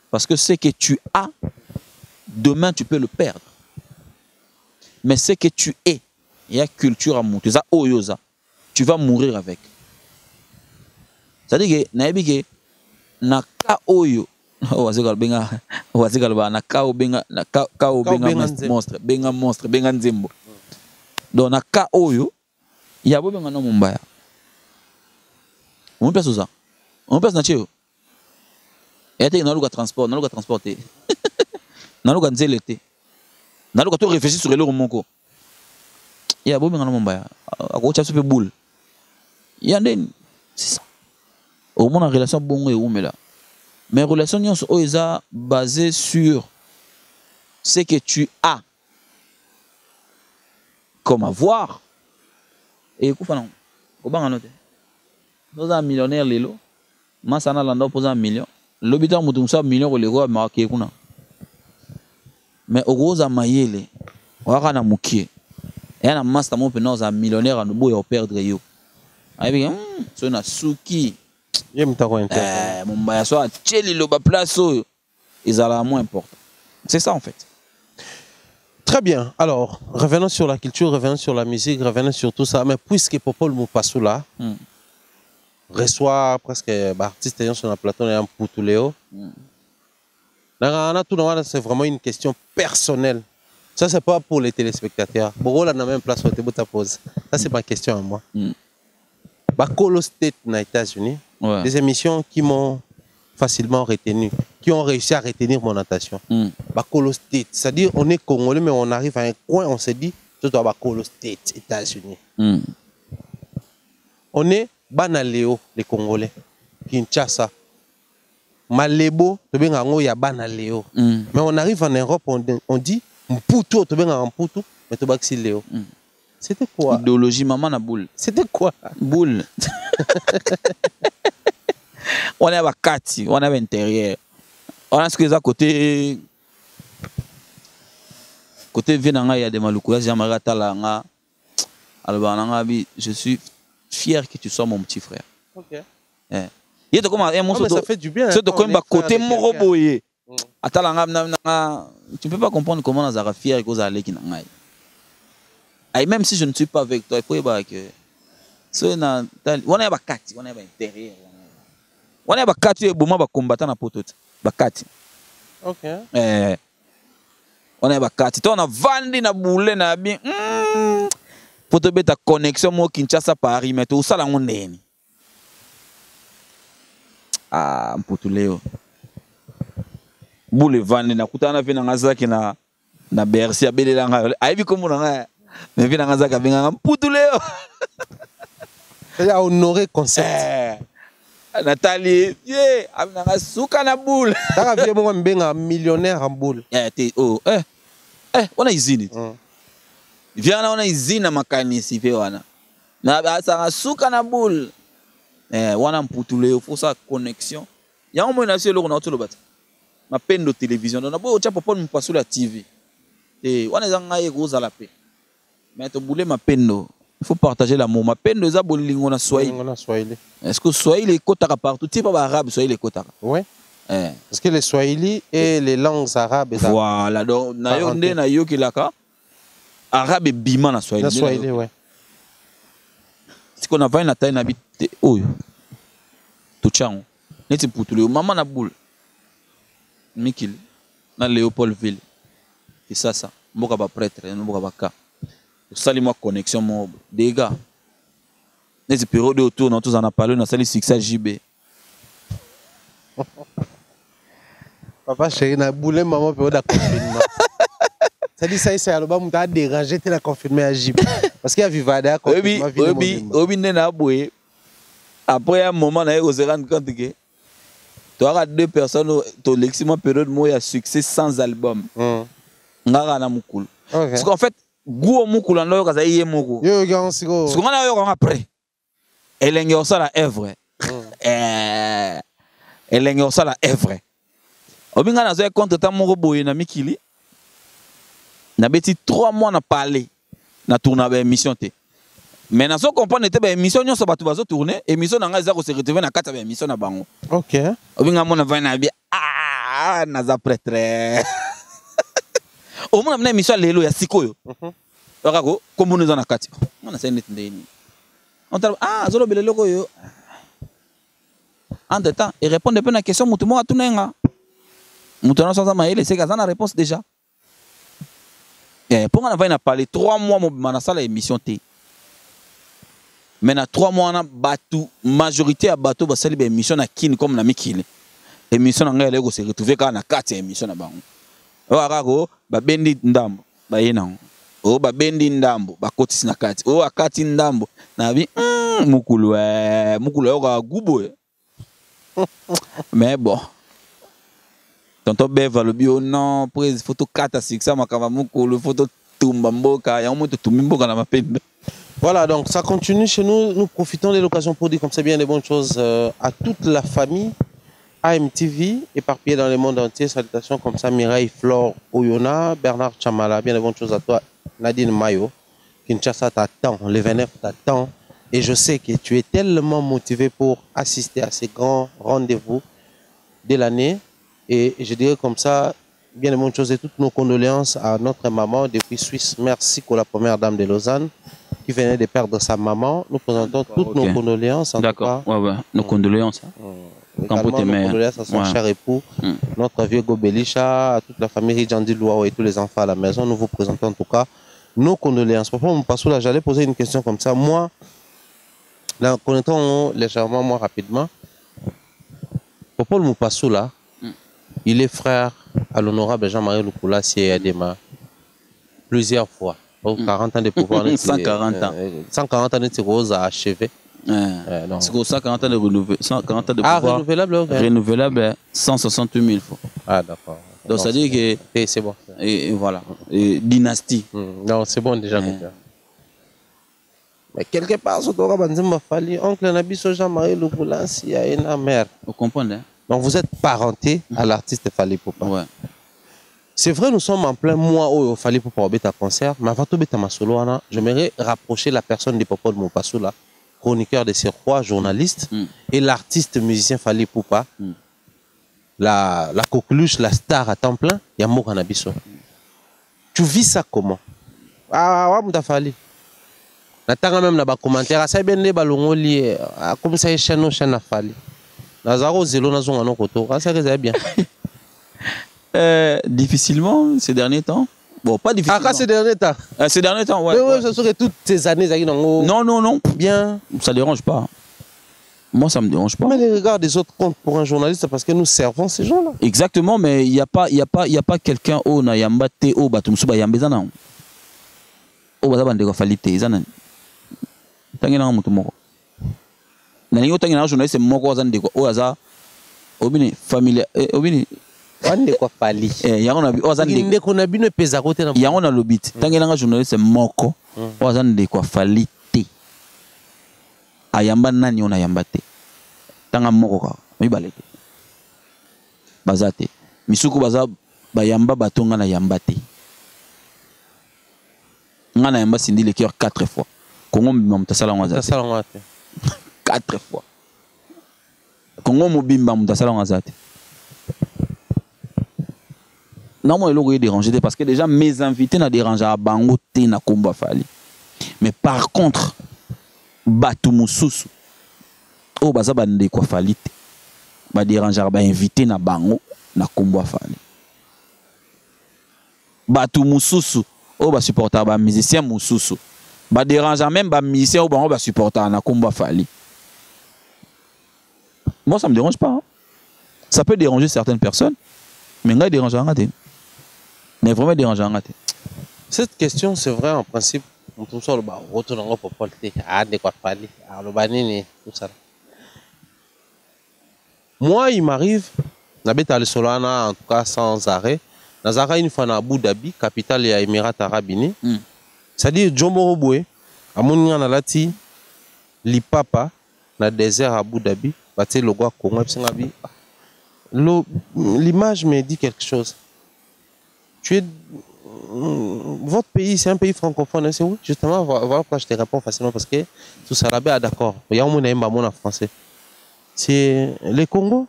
Parce que ce que tu as, demain tu peux le perdre. Mais ce que tu es, il y a culture à monter. Tu vas mourir avec. C'est-à-dire que naka oyo monstre benga nzembo. Donc naka oyo il y a benga no mumbaya. On pense ça. On pense na cheo. Et tu na luka transporter. Na luka nzelete. Na luka to réfléchir sur le moko. Il y a benga no mumbaya. Akocha super boule. Il y a des c'est ça. Au moins la relation bon et oumela. Mais relation sont basées sur ce que tu as comme avoir. Et écoute, comment on a nous un millionnaire lelo, masana landa pose un million. L'habitant mouton ça million le roi marqué kuna. Mais au gros amayele, waka na mukie. Et un master mon penance un millionnaire à nous boire perdre yo. Aïe so na suki. Mon baya soit tcheli le bas place ils ont moins important. C'est ça en fait. Très bien. Alors, revenons sur la culture, revenons sur la musique, revenons sur tout ça. Mais puisque Popol Moupasoula reçoit presque artiste sur la plateau et un Poutuléo, c'est vraiment une question personnelle. Ça, c'est pas pour les téléspectateurs. Bon, là, on a même place où tu poses. Ça, c'est ma question à moi. Bakolo State aux États-Unis, des émissions qui m'ont facilement retenu, qui ont réussi à retenir mon attention. Bakolo State, c'est-à-dire on est congolais mais on arrive à un coin, on se dit, je dois Bakolo State, États-Unis. On est Banaleo, les Congolais, Kinshasa. Malebo, il y a Banaleo. Mais on arrive en Europe, on dit Mputo, Mputo, mais tu vas Léo. C'était quoi? Idéologie maman na boule. C'était quoi? Boule. On est à Bakati, on est à l'intérieur. On a ce que les à côté Vienanga, il y a des Maloukou, je suis fier que tu sois mon petit frère. Ok. Ça fait du bien. C'est de quoi côté Moroboye. Tu ne peux pas comprendre comment on a fier que vous allez qui n'en et même si je ne suis pas avec toi, il faut que on est à Bakati, on est à l'intérieur. On est à Bakati, on est combattant na poto. Bakati. Ok. On est à Bakati. On a vendu na boule na bien. Pour te mettre ta connexion moi Kinshasa Paris, mais tout ça là on est. Ah, Mputuleo. Boule vendu na kutana vina ngazaki na Bercy abelela nga. Aibi comme on mais vina ngazaka benga Mputuleo. C'est à honorer concept. Nathalie, amna suka na boule. Taka vie mo mbenga millionnaire en boule. On a izini. Viens là on a izini na makanisi pe wana. Na asa suka na boule. Wana Mputuleo faut sa connexion. Ya on mona selo na otolo bata. Mapendo télévision na bo cha Popol Moupasoula TV. Wana zanga yeko za la paix. Mais to boule mapendo. Il faut partager l'amour. Mapendo za bolingo na Swahili. Est-ce que Swahili est kotaka partout? Tu sais pas arabe, Swahili est kotaka. Oui. Parce que les Swahili et les langues arabes. Voilà. Donc na yo nde na yo kilaka. Arabe et bima na Swahili. Na Swahili, ouais. Si qu'on a va na taille na bit oyo. Touchang. Neti Mputuleo maman na boule. Mikil na Léopoldville. C'est ça. Mboka ba prêtre, mboka ba ka. Salut-moi connexion mon des gars. Les périodes autour nous tous en a parlé dans salut succès JB. Papa chéri na boule maman période de confinement. Ça dit ça c'est album t'a dérangé t'es la confirmé à JB parce qu'il y a Vivada confinement. Obi na boye. Après un moment na yo se rendre compte que tu auras deux personnes au leximent période moi il y a succès sans album. ngaka na mukulu. Parce qu'en fait goût mukulu ndo kaza iye moko. Yo gang siko. Ce qu'on a yo après. Elenge osala œuvre. Elenge osala œuvre. Obinga na zo contre ta moko boye na mikili. Na beti 3 mois na parler na tourner ba émission té. Mais na so comprendre té ba émission nyonso batu bazo tourner, émission na nga za ko se retrouver na kata ba émission na bango. OK. Obinga mona va na bi na za prêtre. Au moins na émission lelo ya sikoyo. Okako kombo nous na kati. Mona c'est net ndeni. On t'a zolo belelo koyo. En temps, il répond un peu à la question mutumo atunenga. Mutumo sans amaele, c'est la réponse déjà. Pour on va parler 3 mois mon sala émission T. Maintenant 3 mois na batu majorité à bateau ba sali émission na kin comme na mikile. Émission na ngale go se retrouver quand na 4 émission na bango. O akako ba bendi ndambo ba yena. O ba bendi ndambo ba kotisi na kati. O akati ndambo na bi mukulu o gubo. Mais bon. Tonton Beva le bio non prise photo 4 à 6 makava mukulu photo tumbamboka ya moto tumimboka na mapende. Voilà, donc ça continue chez nous. Nous profitons de l'occasion pour dire comme c'est bien des bonnes choses à toute la famille AMTV éparpillée dans le monde entier. Salutations comme ça Mireille Flore Oyona, Bernard Chamala, bien des bonnes choses à toi Nadine Mayo. Kinshasa t'attend, le 29 t'attend. Et je sais que tu es tellement motivé pour assister à ces grands rendez-vous de l'année. Et je dirais comme ça, bien de bonnes choses et toutes nos condoléances à notre maman depuis Suisse. Merci pour la première dame de Lausanne qui venait de perdre sa maman. Nous présentons toutes nos condoléances. D'accord, ouais, nos condoléances. Également, nos condoléances à son cher époux, notre vieux Gobelisha, à toute la famille Rijandi Louao et tous les enfants à la maison. Nous vous présentons en tout cas nos condoléances. Papa Moupassoula, j'allais poser une question comme ça. Moi, là, connaissons légèrement, moi, rapidement. Papa Moupassoula, il est frère à l'honorable Jean-Marie Lukula Sieyadema plusieurs fois. 40 ans de pouvoir. 140 ans. 140 ans de rose à achever. C'est pour 140 ans de renouvelable. 140 ans de pouvoir. Renouvelable, okay. Renouvelable, 168 000 fois. Ah, d'accord. Donc, ça dit que. C'est bon. Et voilà. Et dynastie. Non, c'est bon déjà. Mais quelque part, ce qu'on m'a fallu, oncle Nabiso Jean-Marie Lukula Sieyadema mère. Vous comprenez? Donc, vous êtes parenté à l'artiste Fally Ipupa. Ouais. C'est vrai, nous sommes en plein mois où il fallait pour un concert, mais avant tout, j'aimerais rapprocher la personne de Popol Moupassoula, chroniqueur de Surcroît, journaliste, et l'artiste musicien Fally Ipupa, la coqueluche, la star à temps plein, Yamou Kanabiso. Tu vis ça comment? Ah, ouais, Fally. Natanga même dans les commentaires, ça bien des ballons liés, comme ça, chaîne à Fally. Nazaro Zelo Nazon à koto, ça c'est bien. Difficilement ces derniers temps. Bon, pas difficilement. Ah, ces derniers temps. Ces derniers temps, ouais. Mais ouais, ça serait toutes ces années. Non, non, non. Bien. Ça dérange pas. Moi, ça me dérange pas. Mais les regards des autres comptent pour un journaliste parce que nous servons ces gens-là. Exactement, mais il n'y a pas quelqu'un au na yambate au batumsuba yambezana. Au bazabande falite zanan. Tangena mutumoko. Nani otangena journaliste moko zande ko oza obini famille obini wande kwa Fally yango na ozande ndeko na bino peza kote na yango na lobiti tangena nga journaliste moko ozande kwa Fally te ayamba nani ona yamba te tanga moko ka mibale te bazate misuku baza bayamba batonga na yamba te nga na yamba sindi le cœur 4 fois Congo mtasala ngazate 4 fois. Congo mobimba mutasala ngazate. Non, moi, il est dérangé parce que déjà mes invités n'a dérangé à Bango te na Kumba Fally. Mais par contre, Batu Mususu, oh baza bande kwa Fally te. Ba déranger ba invité na Bango na Kumba Fally. Batu Mususu, oh ba supporter ba musicien Mususu. Ba déranger même ba musicien ou Bango ba supporter na Kumba Fally. Moi, ça ne me dérange pas. Hein. Ça peut déranger certaines personnes, mais il dérange en raté. Mais vraiment dérange en raté. Cette question, c'est vrai en principe. Moi, il m'arrive, j'habite à Solana, en tout cas sans arrêt, Nazara une fois na Abu Dhabi, capitale ya Émirats Arabes Unis. C'est-à-dire Jomoro Boué, à mon na lati lipapa na désert Abu Dhabi, baté le gwa Congo psingabi. L'image me dit quelque chose. Votre pays, c'est un pays francophone, c'est où? Justement, voilà pourquoi je te réponds facilement, parce que tout ça là-bas, d'accord. Il y a un monde en français. C'est le Congo,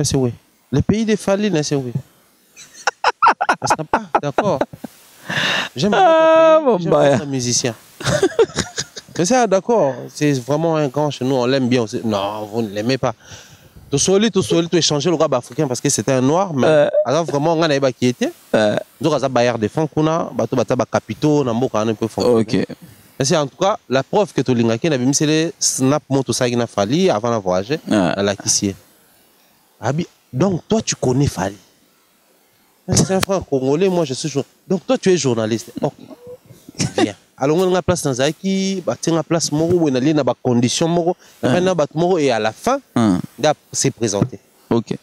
c'est où? Le pays des Fali, c'est où? Pas, d'accord. J'aime bien les musiciens. Mais ça, d'accord, c'est vraiment un grand chez nous, on l'aime bien aussi. Non, vous ne l'aimez pas. Tout solide, tu échanger le rap africain parce que c'était un noir, mais alors vraiment, on a qui était. Donc, on a bayard de fonds qu'on a, bateau bata capitaux, on a beaucoup un peu fort. Ok. C'est en tout cas la preuve que tu l'as qui n'a mis c'est les snap monte tout ça qui n'a fallu avant de voyager à la Kissier. Donc, toi, tu connais Fali. C'est un frère congolais, moi je suis journaliste. Donc toi tu es journaliste. Ok. Bien. Alors on a place dans Zaki, on a place moro, on a des conditions moro, et à la fin, c'est présenté. Ok.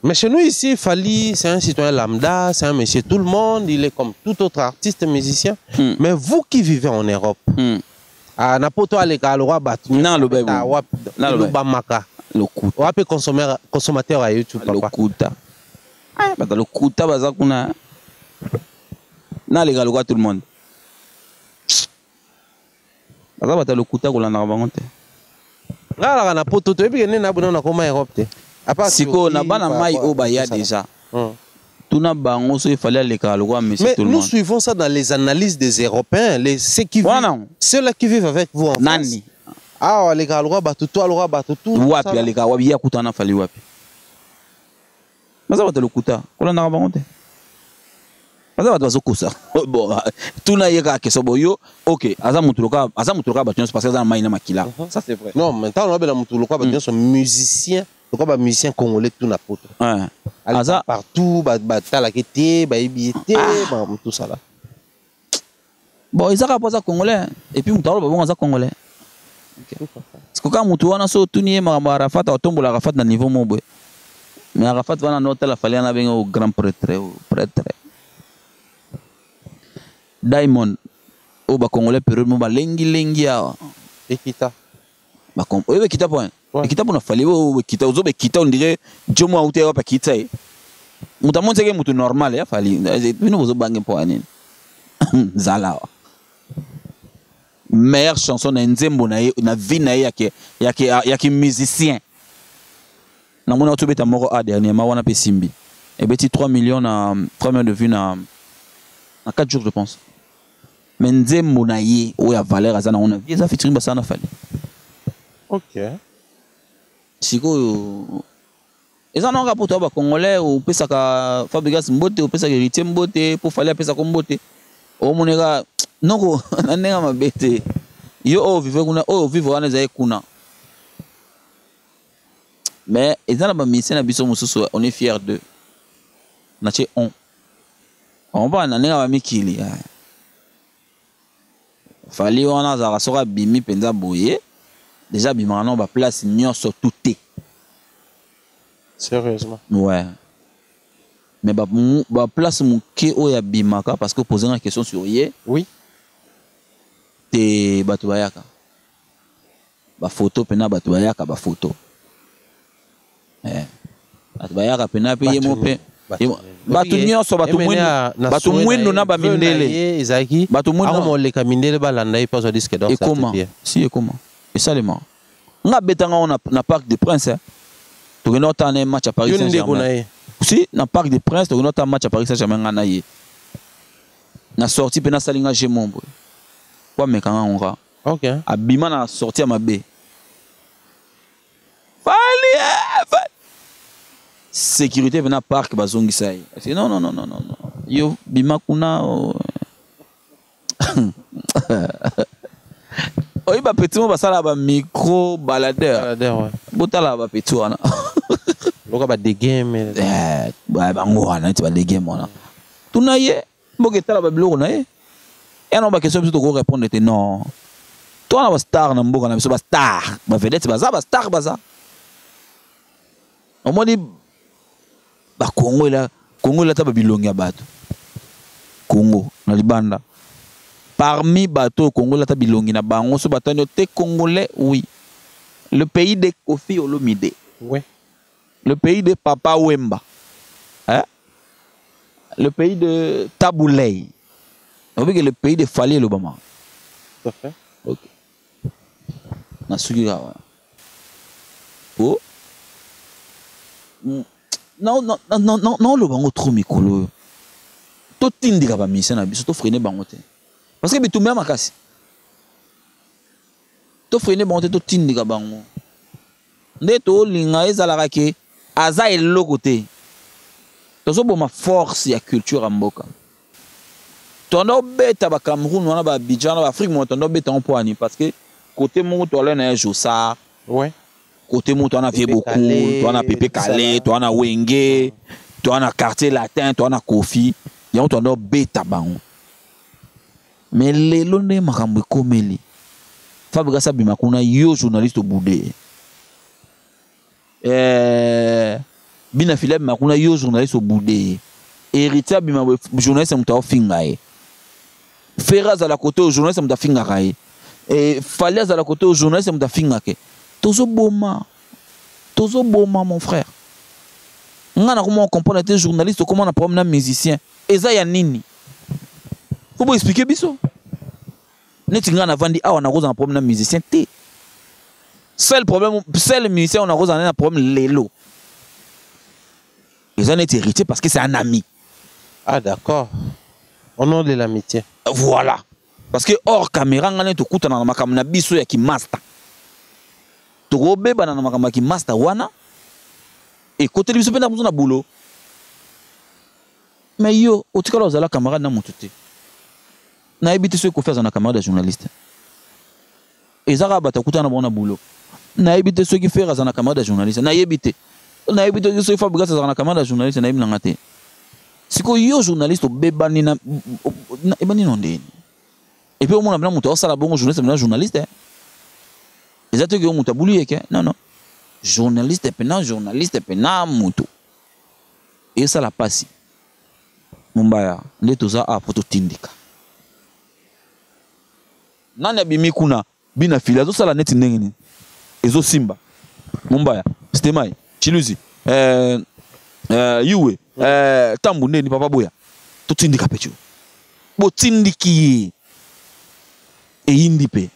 Mais chez nous ici, Fali, c'est un citoyen lambda, c'est un monsieur tout le monde, il est comme tout autre artiste musicien. Mais vous qui vivez en Europe, à n'importe où les gars, le roi battu, non le bébé, le bamaka, le coup, on peut consommateur à YouTube, le kuta. Le kuta baza kuna na les gars tout le monde baza bata le kuta kolanda bango te ngala na poto to ebi ne na bona na koma Europe te apa siko na bana mai o ba ya déjà tuna bango so il fallait les gars monsieur tout le monde. Mais nous suivons ça dans les analyses des Européens, ceux là qui vivent avec vous en France. Ah les gars batu to alora batu tout wapi les gars wapi ya kutana fali wapi maza le kuta kolanda bango te maza bazo kosa bon tuna yeka ke soboyo OK aza mutuloka batyon parce que aza maina makila ça c'est vrai. Non maintenant on a la mutuloka batyon sont musiciens pourquoi musicien congolais tout na poto aza partout batala kete ba ibiete tout ça là bon ils a pas congolais et puis mutalo ba bonga za congolais parce que quand mutu wana so tuni ma Arafat otombola Arafat na niveau mobwe. Mais Arafat va dans l'hôtel, il fallait aller au grand prêtre. Diamond, au Congolais, période, il lengi et kita. Oui, kita point. Kita pour fallait au kita, aux autres kita, on dirait, Dieu m'a outé à kita. Moutamon c'est que moutou normal, il fallait. Nous vous bangez pour un. Zala. Meilleure chanson d'Enzembo na vie na yaki musicien. Na mona to beta moko a dernièrement wana pe simbi et beti 3 millions de vues na 4 jours je pense mais nzembo na ye o ya valeur azana on a vie ça featuring basana fali. OK siko ezana nga poto ba congolais ou pesa ka Fabregas Mbote ou pesa héritier Mbote pour fali pesa ko Mbote o moneka noko na nenga mabete yo o vivre kuna o vivre wana za kuna. Mais ils ont on est fiers d'eux. On va en aller à Mikili. Fallait on a Zarasora bimi penza boye. Déjà bimano ba place nyonso touté. Sérieusement. Ouais. Mais ba place mon ke o ya bimaka parce que poser une question sur yé. Oui. Te batubayaka. Ba photo pena batubayaka ba photo. Atbayaka pena pe yemo pe batu nyonso batu mwendo na ba mindele ezaki batu mwendo mo le kamindele balanda e pas disque d'or ça et comment et ça les man nga betanga on na Parc des Princes to geno ta na match à Paris Saint-Germain si na Parc des Princes to geno ta match à Paris Saint-Germain nga na ye na sorti pena salinga jemombo kwa mekanga onga OK abima na sorti à mabe Fali sécurité venant parc bazongi sai. Non. Yo bima kuna oyi ba petit mo basala ba micro baladeur ouais. Botala ba petit wana. Loka ba de game ba bango wana ti ba de game wana. Tuna ye boketala ba biloko na ye. Et non ba question plutôt ko répondre était non. Toi na ba star na mboka na biso ba star. Ba vedette ba star baza. On m'a dit ba Congo là ta bilongi ya bato. Congo na libanda. Parmi bateaux Congo là ta bilongi na bango so batanyo te congolais oui. Le pays de Kofi Olomide. Ouais. Le pays de Papa Wemba. Hein? Le pays de Taboulay. On veut que le pays de Fali Lobama. Tout à fait. OK. Na sugira. Oh. Non, le bango trop mikolo. To tindika ba mission na biso to freiner bango te. Parce que bitumba makasi. To freiner bango te to tindika bango. Nde to linga ezalaka ke aza eloko te. Tozo boma force ya culture mboka. Tondo beta ba Cameroun wana ba Abidjan ba Afrique mo tondo beta on poani parce que côté mon to là na Josa. Ouais. Côté mon to na vie beaucoup, to na Pépé Calé, to na Wenge, to na quartier latin, to na Kofi. Ya to ndo beta bango. Mais lelo nde makambo komeli. Fabrica sabima kuna yo journaliste boudé. Bina Philippe makuna yo journaliste boudé. Héritier bima journaliste mta fingaye. Ferraz à la côté au journaliste mta fingaye. Et Faliaz à la côté au journaliste mta fingake. Tozo boma mon frère. Ngana comment on comprend les journalistes comment on a problème na musicien. Eza ya nini? Faut vous expliquer biso. Neti ngana vandi awa na cause un problème na musicien té. Seul musicien on a cause un problème lelo. Ils ont été héritiers parce que c'est un ami. Ah d'accord. Au nom de l'amitié. Voilà. Parce que hors caméra ngana to kuta na makambo na biso ya ki master. To robeba na makambo ki master wana. Et côté biso pe na besoin na boulot. Mais yo, otikala ozala camarade na motuté. Na ebité ce ko faire na camarade journaliste. Ezara bata kuta na bona boulot. Na ebité ce qui fait na camarade journaliste. Na ebité. Na ebité ce qui Fabrica na camarade journaliste na ebina ngate. Siko yo journaliste obebani na ebani nondeni. Et puis au moins on a sala bon journaliste mais journaliste. Exactement que on muta boulier que non. Journaliste pena muto. Et ça la passe. Mumbaya ndetoza a poto tindika. Nani abimi kuna bina fila zo sala neti ndenge ezo simba. Mumbaya Stemai Chiluzi Yuwe Tambu ndeni papa boya to tindika pecho. Bo tindiki e indipe.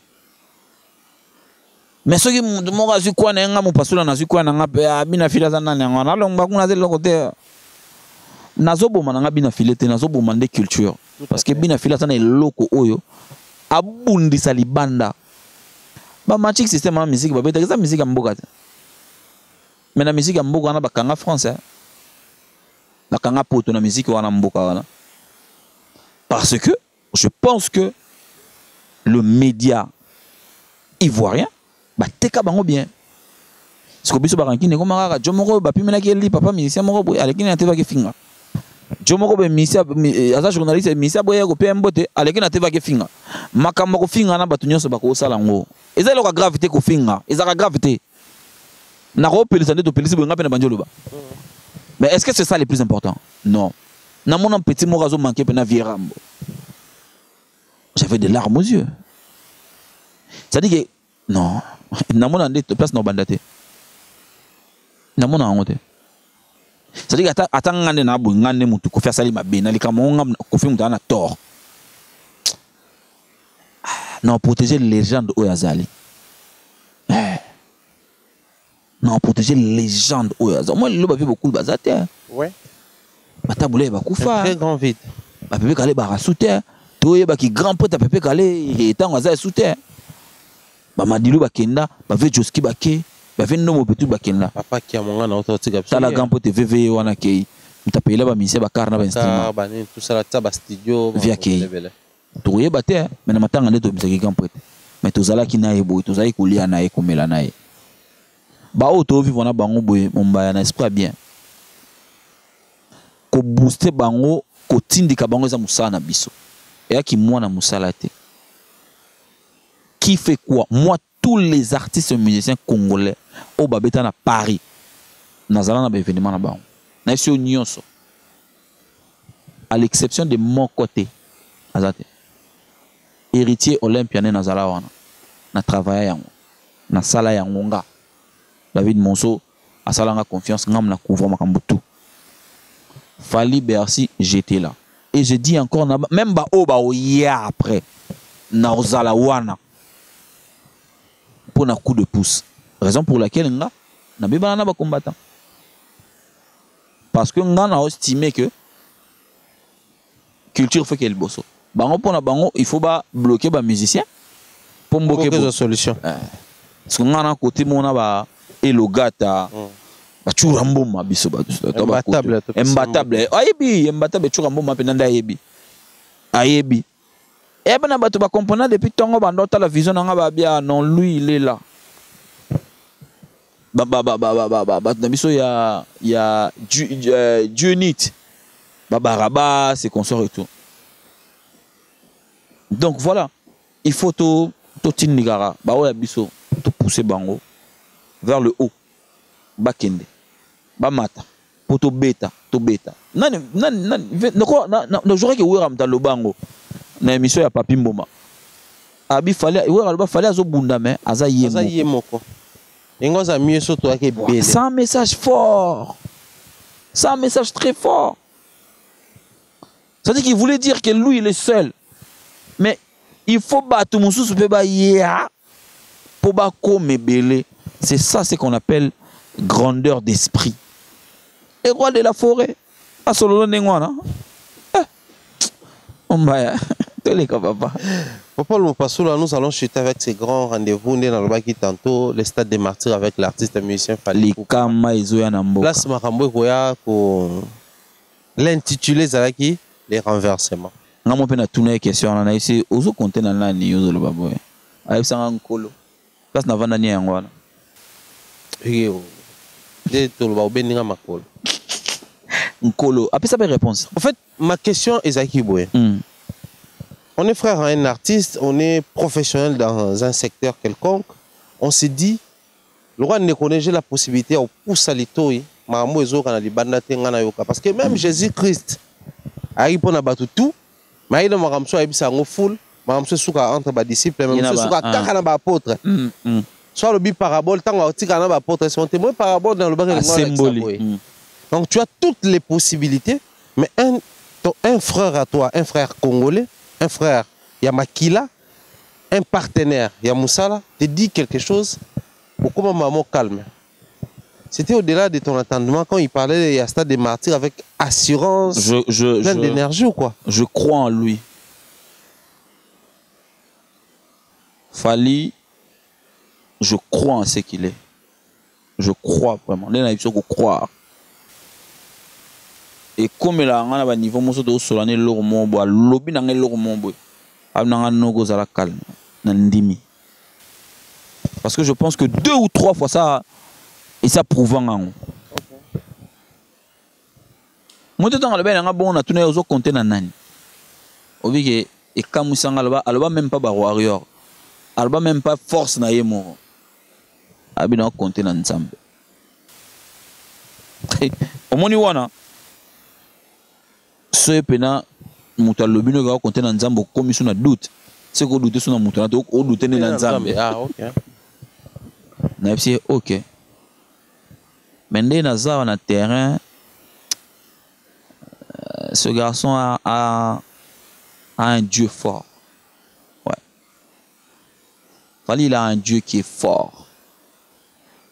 Mais ce qui m'a dit quoi n'a pas passé na quoi n'a pas bina fila za nani ngana longba kuna zelo côté nazobo mananga bina filete nazobo mande culture parce que bina fila sana eloko oyo abundi salibanda ba magic system na musique ba beta za musique mboka mais na musique mboka na bakanga français bakanga poto na musique wana mboka wana parce que je pense que le média ivoirien ba teka bango bien siko biso barankine ko makaka jomoko ba pimena ki li papa musicien moko boy alekina teva ki finga jomoko be musicien asa journaliste musicien boy ko pembote alekina teva ki finga makambo ko finga na batu nyonso bako sala ngo eza loka gravité ko finga eza ka gravité na ko pelisa ndeto pelisi bo ngapena banjolo ba mais est-ce que c'est ça le plus important? Non. Na mon petit morazo manqué pena vierambo j'avais des larmes aux yeux. Ça dit que non, namona ande place na bandate. Namona angote. Ça dit que atangane na bu ngane mutu ko faire sali mabe na lika monga ko fi mutu na tort. Non protéger les légendes oyazali. Non protéger les légendes oyazali. Moi le ba beaucoup bazate. Ouais. Batabule ba kufa. Très grand vide. Ba bébé kale ba rasouter. Toye ba ki grand pote bébé kale etango za souter. Ba madilu ba kenda ba ve joski ba ke ba ve no mo petu ba kenda papa ki amonga na ototika biso la grand pote VV wana ke mtapela ba mise ba karna ba instrument ba ni tout ça la ta ba studio via ke toye ba te mais na matanga ndeto bisaki grand pote mais tozala ki na ebo tozali kolia na e komela na e ba auto vivre na bango boye mombaya na esprit bien ko booster bango ko tindika bango za musala na biso et ki mwana musala te. Qui fait quoi? Moi, tous les artistes et musiciens congolais au Babeta na Paris, nazala na événement na bango. naïsio nyonso à l'exception de mon côté azate héritier olympienne nazala wana na travailler yango na sala yango nga David Monso asalanga confiance ngam na couvrir makambo tout Fally Bercy j'étais là et je dis encore même ba o ba ya après na ozala wana pour un coup de pouce raison pour laquelle nga na beba na ba combattant parce que nga na estimé que culture fait qu'elle bosse. Bango pour na bango, il faut pas bloquer les musiciens pour bloquer des solutions. Parce que ngana côté mona ba elogata ba churambo ma biso ba imbattable. Imbattable churambo ma penanda ayebi. Ayebi. Et ben na ba to ba comprendre depuis tongo ba ndota la vision nga ba bia non lui il est là. Na biso ya Dieu nit. Babaraba, c'est consort et tout. Donc voilà, il faut tout tinigara, baoya biso, tout pousser bango vers le haut, bakende, bamata, poto beta, to beta. Non, j'aurais que ouram dans le bango, na émission ya Papi Mboma. Abi fallait, ouram fallait azo bunda mais aza yemoko. Ingoza mieux surtout avec belle. C'est un message fort, c'est un message très fort. C'est-à-dire qu'il voulait dire que lui, il est seul. Mais il faut battre mon sous pour battre mes belés. C'est ça ce qu'on appelle grandeur d'esprit. Et roi de la forêt. À solo n'engwana. On va papa. Papa Lumpasoula, nous allons chuter avec ces grands rendez-vous. Nous allons voir tantôt le stade des martyrs avec l'artiste et musicien Fally. Place Makambo Koya pour l'intitulé Zalaki. Les renversements. Je vais vous poser une question. Je vais vous compter dans la nuit. Je vais vous poser une question. Parce que je vais vous poser une réponse. En fait, ma question est on est frère à un artiste, on est professionnel dans un secteur quelconque. On se dit, le roi ne connaît pas la possibilité de pousser les taux. Parce que même Jésus-Christ, il a tout, mais il a un full, il a entre les disciples, il a un apôtre. Soit le parabole, tant que un apôtre, c'est un témoin parabole dans le symbolique. Donc tu as toutes les possibilités, mais un frère à toi, un frère congolais, un frère Yamakila, un partenaire Yamoussala, te dit quelque chose, pourquoi maman calme. C'était au-delà de ton entendement quand il parlait de stade des martyrs avec assurance, plein d'énergie ou quoi? Je crois en lui. Fally, je crois en ce qu'il est. Je crois vraiment. Il y a une chose que croire. Et comme il a un niveau, il y a solane l'ormombo, lobby n'a l'ormombo, n'a nogo zala calme, n'andimi. Parce que je pense que 2 ou 3 fois ça. Et ça prouve en moi tout le temps bon on a tourné aux compter na nani obi que et comme ça alba même pas warrior alba même pas force na yemo abina compter na nsambe au moni wana ce pena muta lobino ga compter na nsambe comme sur na doute c'est que doute sur na muta na o doute na nsambe OK na c'est OK. Mais dans le terrain, ce garçon a un Dieu fort. Ouais. Fally, il a un Dieu qui est fort.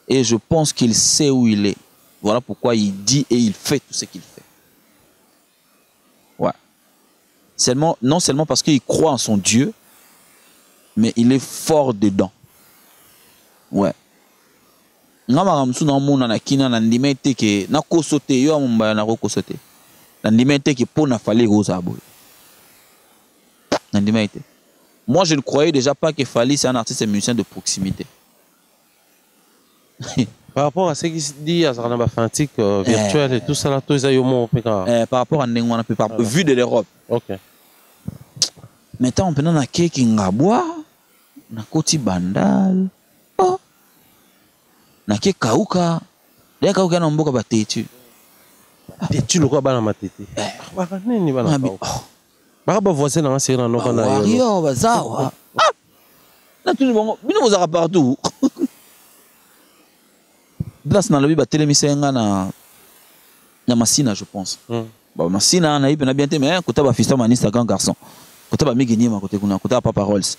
Et je pense qu'il sait où il est. Voilà pourquoi il dit et il fait tout ce qu'il fait. Ouais. Non seulement parce qu'il croit en son Dieu, mais il est fort dedans. Ouais. Ngama ramsu na mona na kina na ndimete ke na kosote yo mbaya na kosote na ndimete ke pona Fally rosa boy na ndimete. Moi je ne croyais déjà pas que Fally c'est un artiste et musicien de proximité. Par rapport à ce qui se dit à Zarnaba Fantique virtuel et tout ça là tout ça yo mon par rapport à ndengwana vu de l'Europe. OK. Maintenant on peut na keki ngabwa na koti bandal. Na ke kauka na mboka batetu tu le crois bana matete baka nini bana baka ba voisin na série na noko na yo bazawa na tout bon bino bozaka partout place na lobi ba télémisenga na Masina je pense ba Masina na ipe na bien te mais kota ba fista manista grand garçon kota ba migini ma côté kuna kota papa Rolls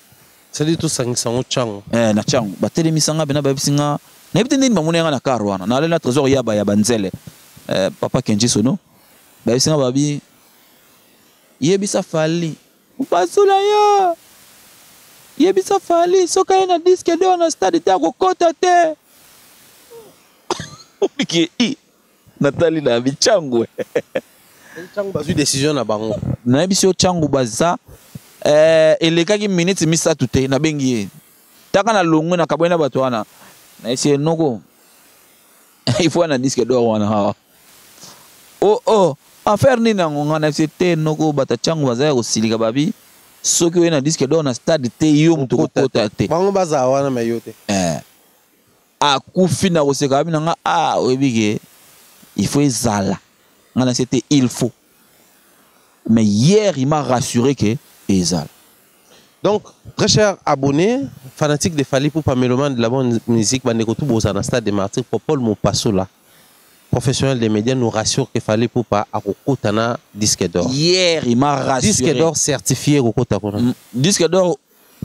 c'est dit tout sangisango chango na chango ba télémisenga bena ba bisinga na ipe ndini mamunenga na karwana na le na trésor ya banzele papa Kenji Sono ba bisinga babi yebisa fali upasula yo yebisa fali soka na disque d'or na stade ta ko kota te Ki Nathalie na bichangu changu bazu décision na bango na biso changu baza elekaki minute misatu te na bengi taka na longo na kabwena bato wana na ese noko il faut na disque d'or wana ha affaire ni na ngonga na te noko bata changu baza ko silika babi soki we na disque d'or na stade te yo mutu ko kota te bango baza wana mayote akufi na koseka abi nanga webike il faut ezala ngana c'était il faut mais hier il m'a rassuré que ezala. Donc très chers abonnés fanatiques de Fally Ipupa mélomanes de la bonne musique bandeko tout bozana stade de Martyrs pour Paul Mopasola professionnel des médias nous rassure que Fally Ipupa a kokotana disque d'or. Hier il m'a rassuré disque d'or certifié kokota kona disque d'or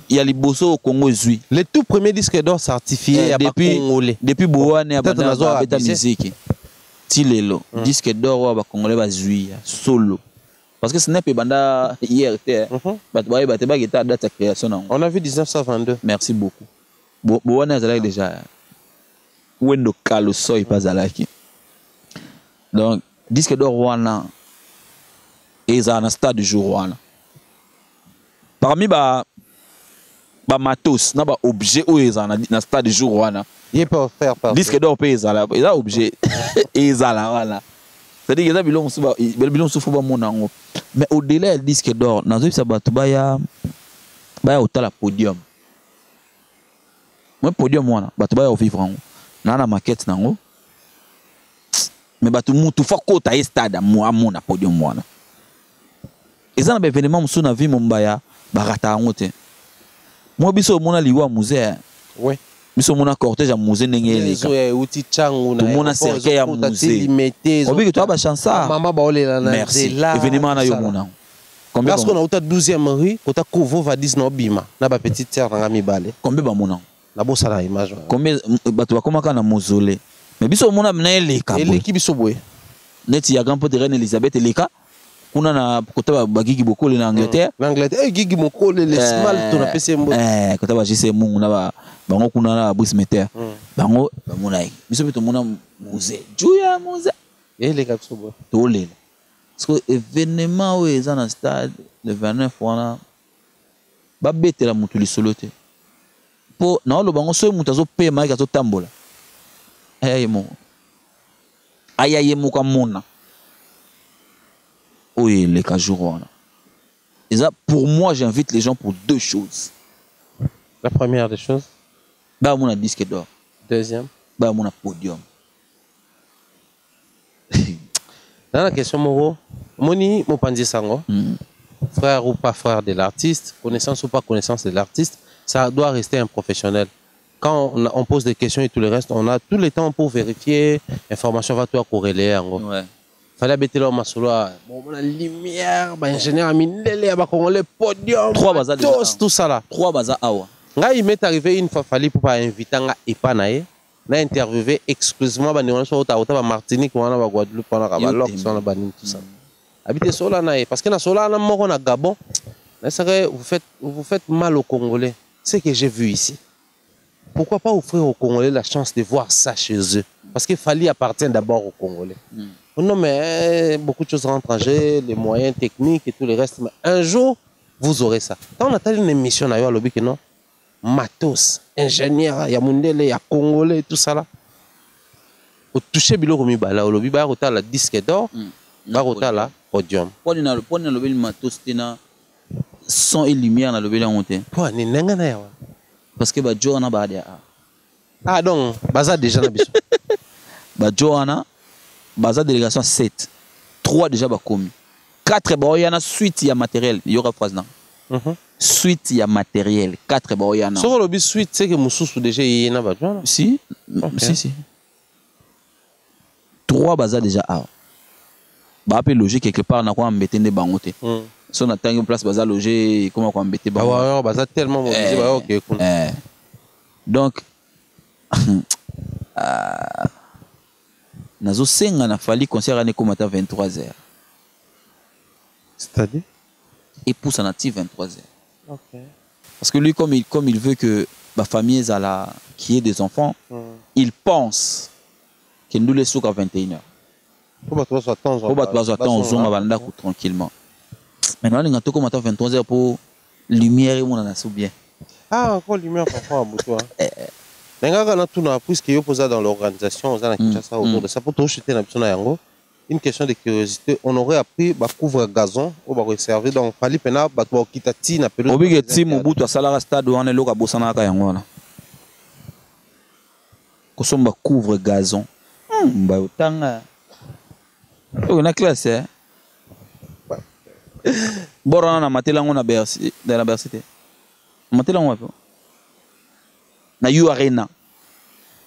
il y a les bossos au Congo zui. Le tout premier disque d'or certifié depuis Boane à Beta musique. Tilelo disque d'or à Congolais ba zui solo. Parce que ce n'est pas banda hier date de création. On a vu 1922. Merci beaucoup. Boane a déjà Wendo Kalo soy pas alaki. Donc disque d'or wana et ça na stade du jour wana. Parmi matos na ba objet ou ezana na stade du jour wana il peut faire par disque d'or pe ezala eza objet ezala wana c'est-à-dire eza bilon suba bilon sufu ba monango mais au-delà du disque d'or nazo bisa bato baya otala podium moi podium wana bato baya vivre ngo na maquette nango mais bato mutu fa kota stade mo amona podium wana ezana ba événement musu na vie mombaya barata ngo te. Moi biso mona liwa musée ouais biso mona cortège à musée nengeli uti changu na mona cercueil à musée obi que toi ba chansa mama ba olela na merci événement na yo mona combien parce qu'on a uta 12e rue kota kovo va 10 na bima na ba petite sœur na mibale combien ba mona na bossa la image combien bato ba komaka na mausolée mais biso mona na eleka eleki biso boye neti ya grand-père de reine Elisabeth eleka kuna na kota ba Gigi Bokole na Angleterre Gigi Bokole les small to na pese mbo kota ba jise mungu na bango kuna na Bruce Meter bango ba monai biso beto mona musée juya musée les kapso bo to lela parce que événement où ils en stade le 29 wana ba betela mutu lisolo te po na lo bango so mutu azo pe mai ka to tambola ayayemo ka mona. Oui, les Kajourou. Et ça, pour moi, j'invite les gens pour deux choses. La première des choses, bah, mon disque d'or. Deuxième, bah, mon podium. Dans la question, Moro, Moni Mopandi Sango, frère ou pas frère de l'artiste, connaissance ou pas connaissance de l'artiste, ça doit rester un professionnel. Quand on pose des questions et tout le reste, on a tout le temps pour vérifier, l'information va tout corréler. Ouais. Fallait mettre là masolo bon la lumière ba ingénieur aminele ba congolais podium trois bazar tout ça là trois bazar awa nga il m'est arrivé une fois Fally pour pas inviter nga epanaye na interviewé exclusivement ba ndona so ta ba Martinique wana ba Guadeloupe wana ka ba lox wana ba tout ça habiter sola na parce que na sola na moko na Gabon c'est vous faites mal aux Congolais c'est que j'ai vu ici. Pourquoi pas offrir aux Congolais la chance de voir ça chez eux? Parce que Fally appartient d'abord aux Congolais. Non, mais beaucoup de choses rentrent en jeu, les moyens techniques et tout le reste. Mais un jour, vous aurez ça. Quand on a une émission à l'objet que non, matos, ingénieur, il y a Mundele, il y a Congolais, tout ça là. Au toucher biloko mibala, au lobby ba rota la disque d'or, ba rota la podium. Pour le lobby matos tina son et lumière na lobby la honte. Pour ni nenga na yawa. Parce que ba Joana ba dia. Ah donc baza déjà na biso. Ba Joana baza délégation 7 3 déjà bakomi 4 baoyana suite ya matériel il y aura phrase non suite ya matériel 4 baoyana sur le suite c'est que mususu déjà yena ba si si 3 baza déjà a ba peut loger quelque part na quoi embêter des bangote si on attend une place baza loger comment quoi embêter ba ouais baza tellement mobilisé ba OK donc nazo senga na fali concert ane comme à 23h. C'est-à-dire et pousse en actif 23h. OK. Parce que lui comme il veut que ma famille qui ait des enfants, il pense qu'il nous laisse à 21h. Pour battre soit temps. Pour battre soit temps on va tranquillement. Maintenant on est comme à 23h pour lumière et mon anaso bien. Ah encore lumière parfois à Boutoua. Puisque vous posez dans l'organisation, vous avez autour de ça, pour tout jeter une question de curiosité, on aurait appris à couvrir gazon, on va réserver donc fallait pena batwa kitati na pelo. Obligé mobutu asala stade on est loka bosana ka yango wana. Ko somba couvre gazon. Ba utanga. On a classe hein. Borana na matela ngona Bercy, dans la Bercy. Matela ngona na U Arena.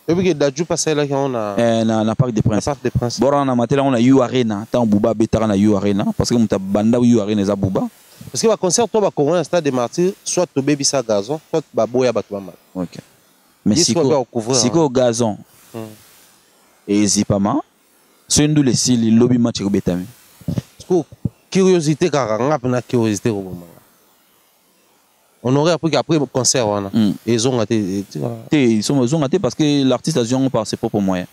Et puis Dadju passé là on a na Parc des Princes. Parc des Princes. Bon na matela on a U Arena, tant Bouba betara na U Arena parce que muta banda U Arena za Bouba. Parce que va concert toi va courir un stade des Martyrs, soit to baby sa gazon, soit ba boya ba to mal. OK. Mais si ko gazon. Et zipama, c'est ndou le sili lobby match ko betami. Parce que curiosité karanga na curiosité ko moment. On aurait appris qu'après le concert, ils ont été. Ils ont été parce que l'artiste a joué par ses propres moyens.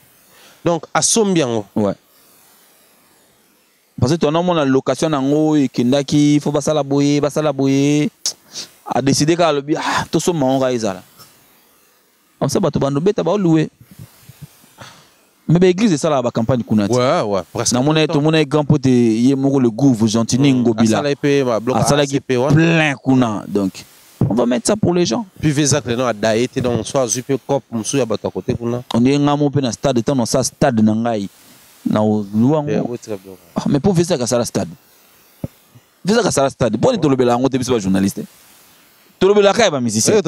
Donc, à Sombian. Ouais. Parce que ton homme, on a location en haut et qu'il faut pas ça la boyer, a décidé qu'à le bien, tout ce monde on va comme ça, tu vas nous mettre à louer. Mais l'église, c'est ça la campagne qu'on a. Ouais, presque. Tout le monde est grand pour le gouvernement, gentil, Ngobila. Plein qu'on a. Donc. On va mettre ça pour les gens. Puis Vézac, les gens à Daïté, donc soit Zupe Cop, Moussou, à Bata côté. On est un peu dans le stade, dans le stade de Nangaï. Mais pour Vézac, c'est le stade. Vézac, c'est le stade. Bon, tu es un journaliste. Tu es un musicien.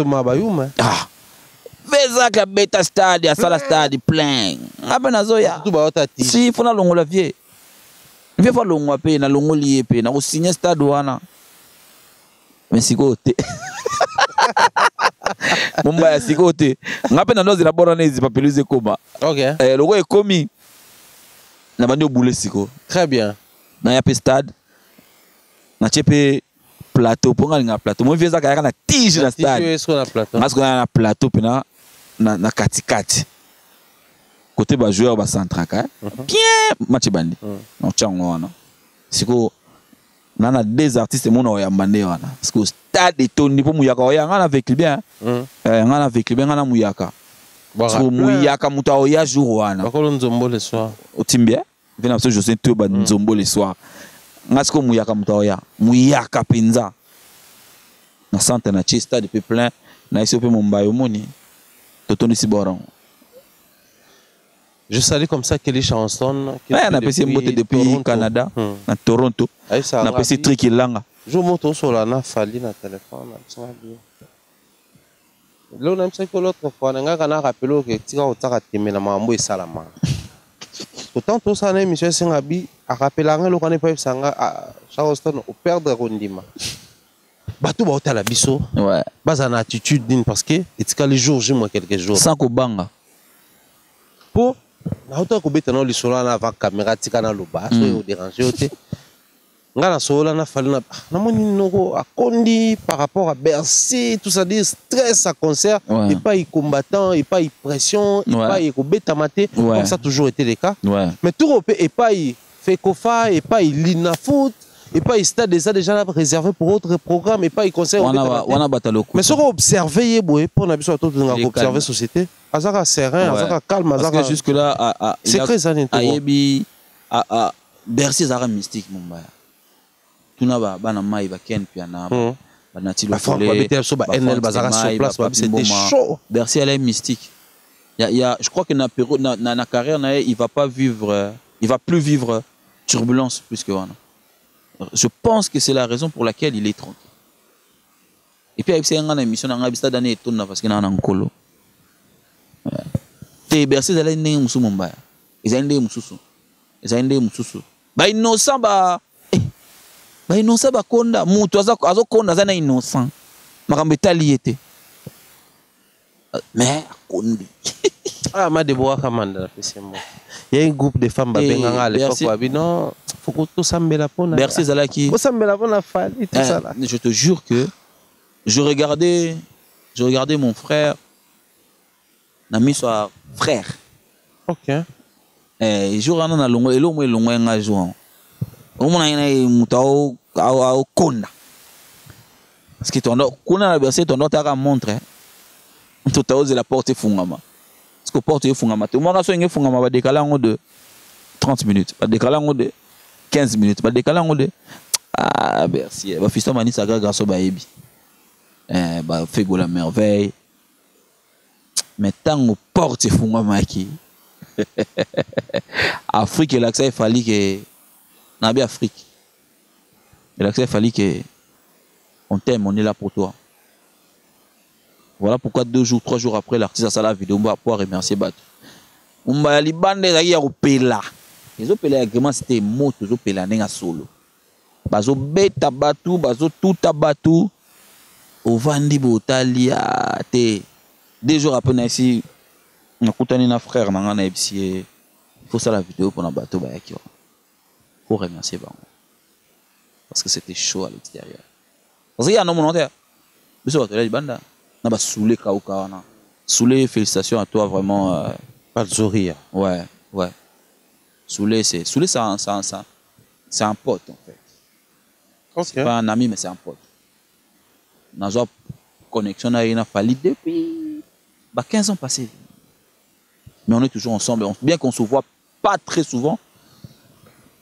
Ah. Vézac, a bêta stade, a le stade plein. Si, il faut la vie. Il faut la vie, il faut signer le stade. Mais si côté. Mumba si côté. Ngapena nozi na bora nezi papeluze koma. OK. Logo est commis. Na bandi obule siko. Très bien. Na ya pe stade. Na chepe plateau ponga nga plateau. Mo vieza ka na tige na stade. Est-ce qu'on a plateau? Parce qu'on a na plateau pena na katikati. Côté ba joueur ba centraka. Bien match bandi. Na chango wana. Siko nana des artistes mon oya mbande wana parce que stade est toni pour muyaka oya ngana avec bien ngana avec bien ngana muyaka parce que muyaka muta oya jour wana bakolo nzombo le soir otimbia vena parce que je sais tout ba nzombo le soir ngasko muyaka muta oya muyaka penza na centre na chi stade pe plein na ici pe Mumbai omoni totoni siboran. Je salue comme ça Kelly Charleston. On a passé depuis Canada, à Toronto. On a passé Trikilanga. Je monte sur la Fali na téléphone. Là, on a pensé que l'autre fois, on a rappelé que tu as été na mambo et salama. Pourtant, tout ça, monsieur Sengabi a rappelé que l'on n'est pas Sanga Charleston au perdre Rondima. Batou ba la biso. Ouais. Bas en attitude parce que les jours, j'ai moi quelques jours. Sans Kobanga. Pour na auto ko beta no lisolo na va caméra tika na loba so yo déranger ote ngana sola na fali na moni noko akondi par rapport à Bercy tout ça dit stress à concert et pas y combattant et pas y pression et pas y ko beta maté comme ça a toujours été le cas mais tout repé et pas y fait kofa et pas y lina foot et pas y stade déjà réservé pour autres programmes et pas y concert mais ce qu'on observer boy pour na biso tout observer société azaka serein azaka calme azaka parce que jusque là c'est très ayebi Bercy zara mystique Mumbai tuna bana mai ba ken piana bana ti le so ba NL bazara sur place c'était chaud. Bercy elle est mystique il y a je crois que na carrière il va pas vivre il va plus vivre turbulence plus que voilà. Je pense que c'est la raison pour laquelle il est tranquille. Et puis avec une émission dans la d'année et tout parce qu'il y a un colo. T'es bercé d'aller né musu Mumbai. Ils ont des mususu. Ils ont des mususu. Bah innocent bah innocent bah konda mutu azo konda zana innocent. Makambe taliete. Mais kondi. Ah ma Deborah Kamanda il y a un groupe de femmes benga à l'époque non faut que tout sambela pona. Bercé zalaki. Faut sambela pona fali tout ça là. Je te jure que je regardais mon frère, Nami soit frère. Ok. Et jour on a longo, et l'homme est longo un jour. Au moins il y a mutao au konda. Parce que ton kona la bercé ton autre a montré. Tout à osé la porte fungama. Parce que porte fungama. Tout le monde a soigné fungama va décaler en de 30 minutes, va décaler en de 15 minutes, va décaler en de ah merci. Va fiston mani saga grâce au baebi. Bah fait go la merveille. Mais tant que porte fungama qui Afrique et l'accès il fallait que n'a bien Afrique. Et l'accès il fallait que on t'aime, on est là pour toi. Voilà pourquoi 2 jours, 3 jours après l'artiste a sa la vidéo, on va pouvoir remercier Batou. On va aller bande à Opela. Les Opela agrément c'était moto, les Opela n'est pas solo. Bazo beta Batou, bazo tout à Batou. Au Vandi Botalia, 2 jours après ici, on a coutani na frère, on a il faut ça la vidéo pour la Batou Bayakio. Pour remercier Bango. Parce que c'était chaud à l'extérieur. Parce qu'il y a un homme volontaire. Monsieur Batola Banda. On va saouler Kaoukawana. Saouler, félicitations à toi vraiment. Balzoria. Ouais, ouais. Saouler, c'est un pote en fait. C'est pas un ami, mais c'est un pote. Dans une connexion, il a fallu depuis 15 ans passés. Mais on est toujours ensemble. Bien qu'on ne se voit pas très souvent.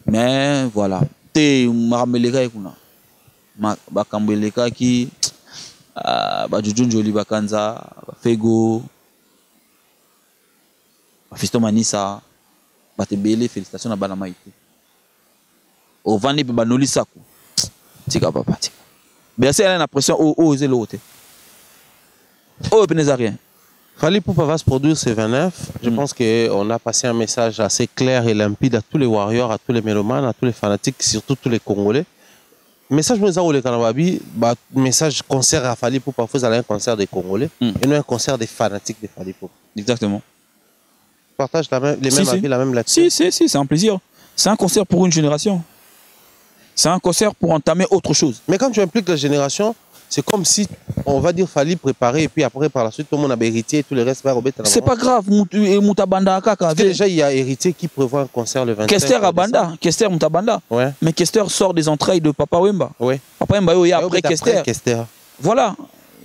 Mais voilà. T'es Marameleka Ekuna. Bakambeleka qui. Bajujun Joli Bakanza, Fego, Fisto Manisa, Batebele, félicitations à Banamaïti. Au Vani Banoli Saku. Tika papa, tika. Bercé a l'impression, oh, c'est l'autre. Oh, il n'y a rien. Fali Poupa va se produire ce 29. Je pense qu'on a passé un message assez clair et limpide à tous les warriors, à tous les mélomanes, à tous les fanatiques, surtout tous les Congolais. Message message concert à Fali Poupa, vous avez un concert des Congolais et non un concert des fanatiques de Fali Poupa. Exactement. Partage les mêmes avis, la même lecture. Si, c'est un plaisir. C'est un concert pour une génération. C'est un concert pour entamer autre chose. Mais quand tu impliques la génération, c'est comme si on va dire Fali préparer et puis après par la suite tout le monde a héritier et tout le reste va remettre. C'est pas grave, Moutabanda Kaka. Déjà il y a héritier qui prévoit un concert le 25. Kester Abanda, Kester Moutabanda. Ouais. Mais Kester sort des entrailles de Papa Wemba. Ouais. Papa Wemba il y a après Kester. Voilà.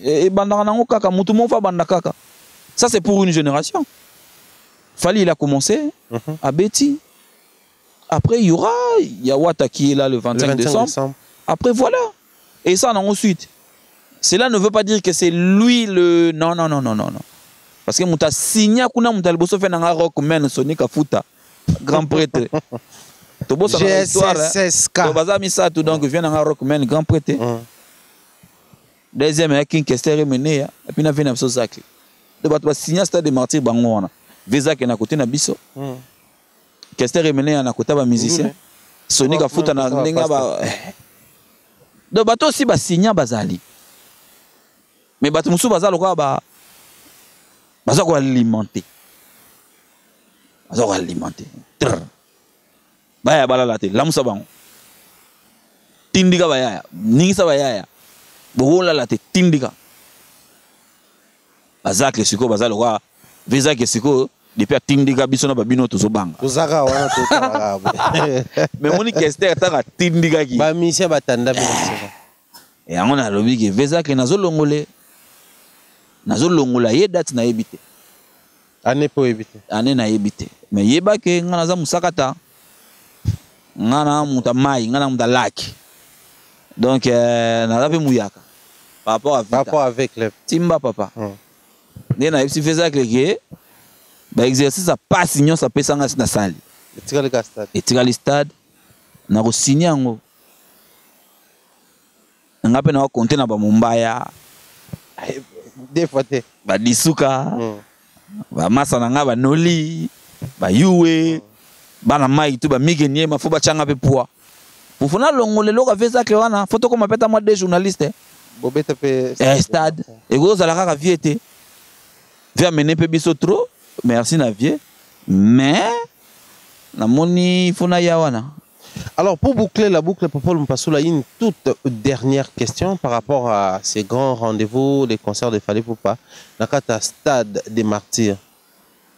Et Bandaranango Kaka, Moutumoufa Banda Kaka. Ça c'est pour une génération. Fali il a commencé à Betty. Après il y a Wata qui est là le 25 décembre. Après voilà. Et ça ensuite. Cela ne veut pas dire que c'est lui le... Non. Parce que Mouta signé kuna Mouta le bosso fait un rockman Sonic Afuta. Grand prêtre. Tobo ça va histoire. Tobaza misa tout donc vient un rockman grand prêtre. Deuxième est King Kester mené et puis na vient so sacré. De ba signé stade de martyr bangona. Visa qui na côté na biso. Kester mené na côté ba musicien. Sonic Afuta na ndenga ba. De bato aussi ba signé bazali. Mais bato musu bazalo quoi ba bazako alimenter. Bazako alimenter. Baya balala te lamusa bango. Tindika baya, ningisa baya. Bola la te tindika. Bazak le siko bazalo quoi visa ke siko depuis tindika biso na babino to zobanga. Ozaka wana to tanga. Mais moni Kester ta tindika ki. Ba mission batanda biso. Et on a lobi ke visa ke nazolongole. Nazolongola ye date na yebite. Ane po yebite. Ane na yebite. Mais yeba ke ngana za musakata. Ngana muta mai, ngana muta laki. Donc naza pe muyaka. Par rapport avec le Timba papa. Ne na yebisi feza ke ba exercice a pas signon ça pesa ngasi na sali. etikali stade na kosigné yango nga pe na wakonte na bamumbaya badisuka bamasa na nga banoli bayuwe bana mai tu bamigenie mafo bachanga pe poa pufuna longole loka vezakle wana foto koma peta moi des journalistes bobeta pe stade ekozala kaka viete via mener pe biso trop merci na vie mais la moni fona yawana. Alors pour boucler la boucle Paul Mpassoula, une toute dernière question par rapport à ces grands rendez-vous, les concerts de Fally Ipupa nakata stade des martyrs.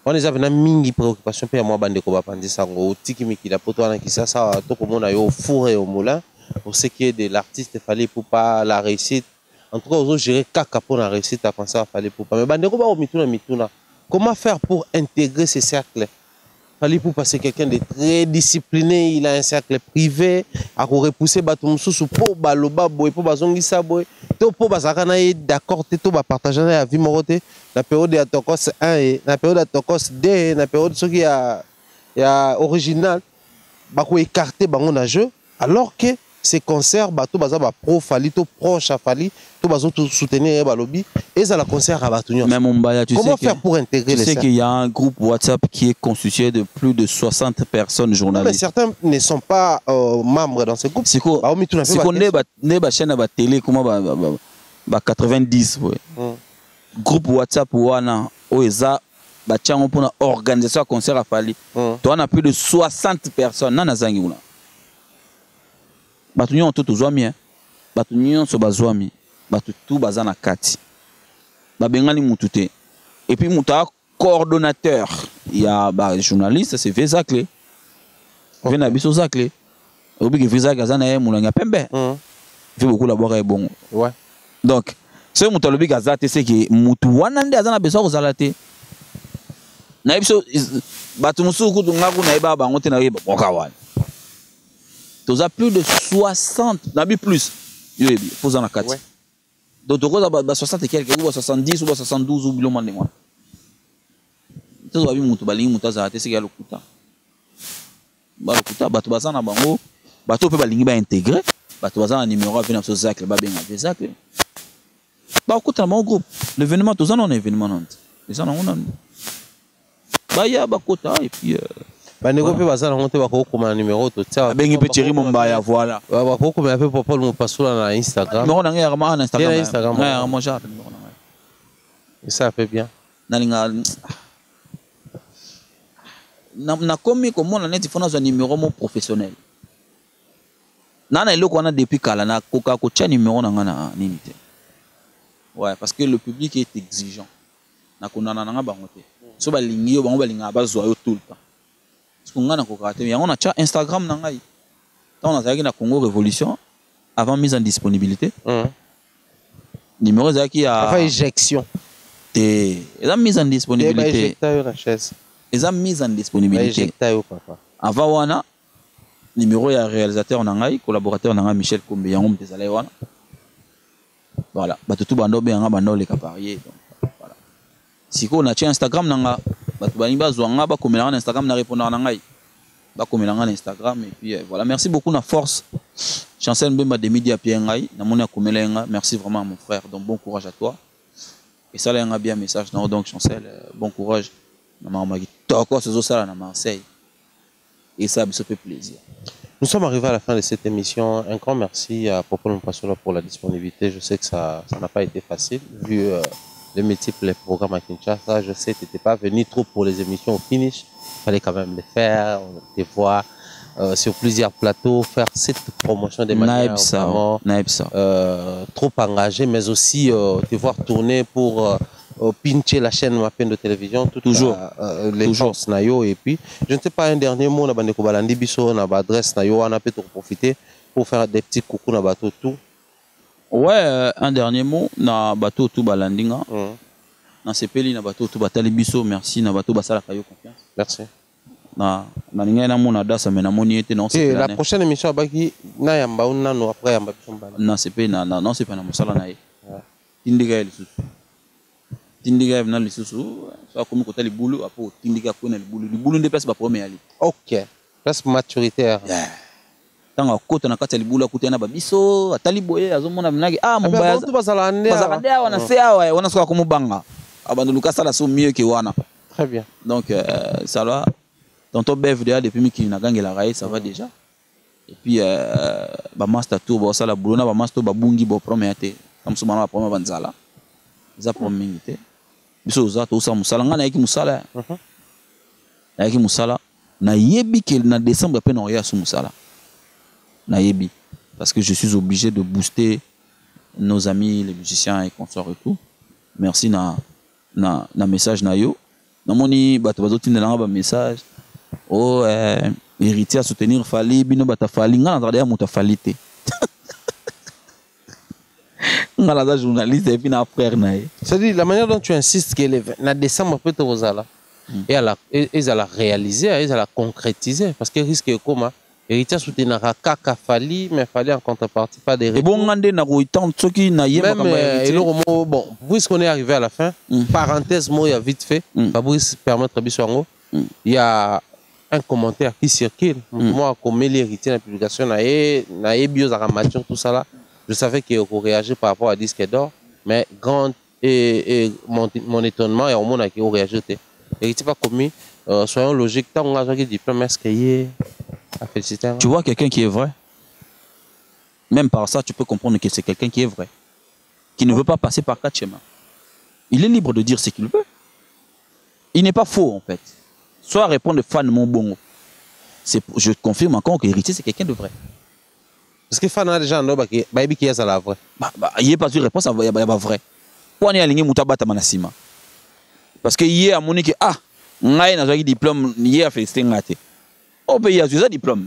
On les avait mingi préoccupation pe moi bande ko bapandi sango tiki mikila poto na kisasa to komona yo fourré au moulin pour ce qui est de l'artiste Fally Ipupa la réussite. En tout cas, on gérer kaka pour la réussite à concert Fally Ipupa. Mais bande ko ba mituna. Comment faire pour intégrer ces cercles? Fally Ipupa c'est quelqu'un de très discipliné, il a un cercle privé, à repousser batum sous pour baloba boy pour bazongisa boy. To pour bazakana d'accord to ba partager la vie moroté la période de Tokos 1 et la période de Tokos 2, la période ce qui a original ba ko écarter bango na jeu alors que ces concerts bato baza ba pro Fally to proche à Fally to bazo soutenir balobi et ça la concert à batunyo. Mais Mumbaya, comment faire pour intégrer les cercles? Tu sais qu'il y a un groupe WhatsApp qui est constitué de plus de 60 personnes journalistes. Mais certains ne sont pas membres dans ce groupe. C'est quoi? Si on est ba chaîne ba télé comment ba 90 groupe WhatsApp wana oeza ba tiango pour organisation concert à Fally. Toi on a plus de 60 personnes nana zangi una. Batu nyon tout ozwami batu nyon so bazwami batu tout bazana kati babengani mutute et puis muta coordonnateur il y a journaliste c'est Vezakle vena biso Zakle obi que Vezakle azana ye mulanga pembe fait beaucoup labora e bon ouais donc ce muta lobi gazate c'est que mutu wana ndi azana beso kozalate na biso batu musuku tungaku na iba bango te na iba bokawana. Tu as plus de 60, n'habille plus. Il faut en 4. Donc, tu as 60 et quelques, ou 70, ou 72, ou bien moins de moi. Tu as vu mon tobali, mon tazate, c'est qu'il y a le kuta. Le kuta, tu as un bango, tu peux pas intégrer, tu as un numéro à venir sur Zac, le babin à Zac. Tu as un groupe. L'événement, tu as un événement. Tu as un et puis. Bandeko pe bazala monte bako koma numéro to tia bengi pe Thierry Mumbaya voilà bako koma pe Paul Mpassoula na Instagram numéro na ngai na Instagram ouais moi j'ai numéro na ngai et ça fait bien nalinga na komi ko mona net fona zo numéro mo professionnel nana eloko wana depuis kala na koka ko tia numéro na nga na nini te ouais parce que le public est exigeant na konana na nga bango te so ba lingi yo bango ba linga ba zo yo tout le temps. On a Instagram on a na Congo Révolution avant mise en disponibilité. Numéro qui a avant éjection. Et la mise en disponibilité. Et la mise en disponibilité. Avant wana numéro ya réalisateur nangai collaborateur nangai Michel Kombe yango mtezala wana. Voilà, batutu bando be nga bando le kaparier donc voilà. Si on a Instagram nanga Instagram na répondre na ngai ba komelanga na Instagram et puis voilà merci beaucoup na force Chancel Mbemba de Midi à Piengai na mona komelenga merci vraiment mon frère donc bon courage à toi et ça là un bien message donc Chancel bon courage na mama ki toko ce ça na Marseille et ça me fait plaisir. Nous sommes arrivés à la fin de cette émission. Un grand merci à Paul Mpassoula pour la disponibilité. Je sais que ça n'a pas été facile vu les multiples programmes à Kinshasa. Je sais que tu n'étais pas venu trop pour les émissions au finish. Il fallait quand même les faire, te voir sur plusieurs plateaux, faire cette promotion de manière vraiment trop engagée, mais aussi te voir tourner pour pincher la chaîne Mapen de télévision, toujours les forces nayo. Et puis, je ne sais pas, un dernier mot, on a bandeko balandi biso, on a adresse nayo, on a peut profiter pour faire des petits coucou na bateau tout. Ouais, un dernier mot, na bateau tout balandinga. Na sepeli na bateau tout batali biso, merci na bateau basala kayo confiance. Merci. Na ninga na mona dasa mais na moni était non c'est la prochaine émission baki na yamba una no après yamba bisombala. Na sepeli na non c'est pas na musala na ye. Tindiga lisusu. Tindiga na lisusu. soit comme côté les boulots après au tindika ko na les boulots de place ba premier ali. OK. Place maturitaire. Tanga kota na kati ya libulu akutana babiso atali boye azomona minaki mon baya to bazala ndea bazakande wana se awa wana soka komubanga abando luka la so mieux que wana. Très bien. Donc ça va tonton Bev déjà depuis mi ki na gangela raye ça va déjà. Et puis ba master tour ba sala bulona ba master ba bungi bo premier té comme ça na premier banzala za premier té biso za to sa musala ngana yaki musala yaki musala na yebi que na décembre pe na ya su musala naïbi parce que je suis obligé de booster nos amis les musiciens et consorts et tout. Merci na message na yo namoni bato bazotinde nanga ba message oh héritier à soutenir Fali bino bata Fali ngana ndade ya muta Fali te ngala za journaliste et puis na frère na ye. C'est-à-dire la manière dont tu insistes que na décembre peut te vozala et à la réaliser et à la concrétiser parce que risque comment héritier soutenir kaka Fali mais Fali en contrepartie pas des et bon ngande na ko tant soki na yeba comme bon puisqu'on est arrivé à la fin parenthèse moi il y a vite fait Fabrice permettre biso il y a un commentaire qui circule moi comme l'héritier la publication na bios aramature tout ça là je savais qu'il réagir par rapport à disque d'or mais grand et mon étonnement et au monde qui réagi héritier pas commis soyons logiques tant on a diplôme est-ce qu'il tu vois quelqu'un qui est vrai. Même par ça, tu peux comprendre que c'est quelqu'un qui est vrai. Qui ne veut pas passer par quatre chemins. Il est libre de dire ce qu'il veut. Il n'est pas faux, en fait. Soit répondre fan mon bon. Je confirme encore que l'héritier, c'est quelqu'un de vrai. Parce que fan a déjà un homme qui est à la vraie. Il n'y a pas de réponse, il y a pas vrai. Pourquoi on aligné Moutabata Manasima? Parce que hier, à Monique, on a un diplôme, hier, a fait ce au pays, il y a un diplôme.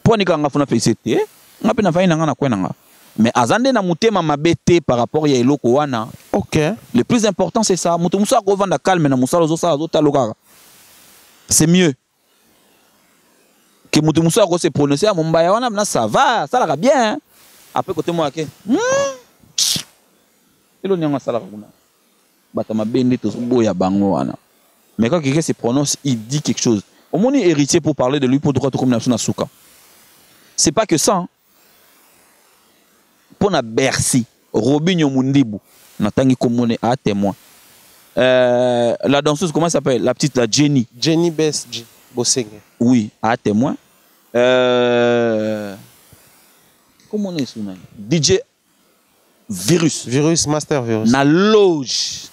Pour nous, on a fait félicité. On a fait un mais azande na mutema mabete par rapport ya eloko wana. OK. Le plus important c'est ça. Mutu musa ko vanda calme na musala zo sala zo taloka. C'est mieux. Que mutu musa ko se prononcer à Mumbai wana na ça va, ça la bien. Après côté moi ke. Elo nyanga sala kuna. Bata mabende to boya bango wana. Mais quand quelqu'un se prononce, il dit quelque chose. Au moins héritier pour parler de lui pour droit de combinaison na souka. C'est pas que ça. Hein. Pour na Bercy, Robinho Mundibu, natangi komone à témoin. La danseuse comment elle s'appelle? La petite la Jenny. Jenny Best Bosseng. Oui, à témoin. Comment on est son nom? DJ Virus. Virus Master Virus. Na loge.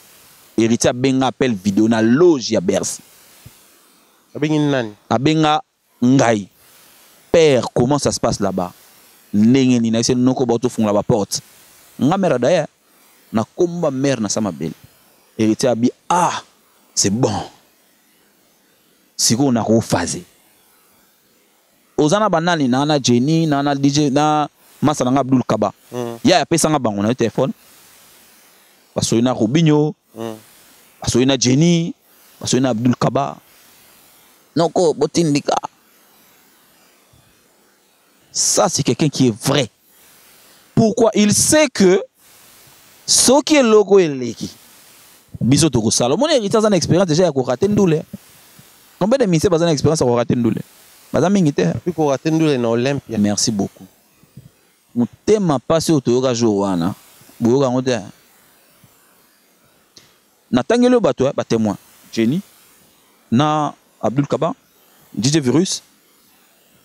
Héritier benga appel vidéo na loge ya Bercy. Abenga ngai. Père, comment ça se passe là-bas? Nengeni na ese noko ba to funga ba porte. Nga mère d'ailleurs na komba mère na sama belle. Héritier abi c'est bon. Siko na ko fazer. Ozana banani na na Jenny na na DJ na Masala nga Abdul Kaba. Ya pesa nga bango na téléphone. Parce que na Robinho. Parce que na Jenny, parce que na Abdul Kaba. Noko botindika. Ça, c'est quelqu'un qui est vrai. Pourquoi? Il sait que ce qui est logo est l'équipe. Bisoto Salomon, mon héritage en expérience déjà à Koraté Ndoulé. Combien de ministères ont une expérience à Koraté Ndoulé? Madame Mingité. Puis Koraté Ndoulé dans Olympia. Merci beaucoup. Mon thème a passé au Toyoga Joana. Boyoga Ngote. Natangelo Bato, témoin. Jenny. Na Abdul Kaba. DJ Virus.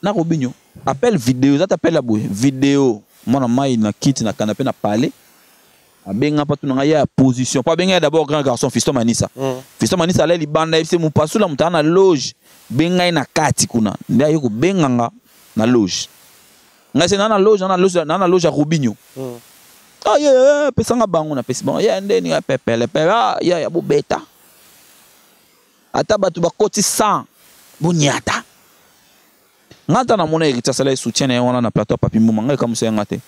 Na Robinho. Appel vidéo, ça t'appelle la bouille. Vidéo. Moi, je na kit na canapé na parler. Abenga pas tout na ya position. Pas benga d'abord grand garçon Fiston Manissa. Fiston Manissa allait li banda c'est mon passo la mutana loge. Benga na kati kuna. Ndia yoko benga nga na loge. Nga c'est na loge na loge à Robinho. Ah yeah, pesanga bango na pesi bon. Ya ndeni ya pepele pe ya bobeta. Ata batu ba koti 100. Bunyata. Ngata na mona héritier sala soutien na wana na plateau papi mumanga comme ça ngate.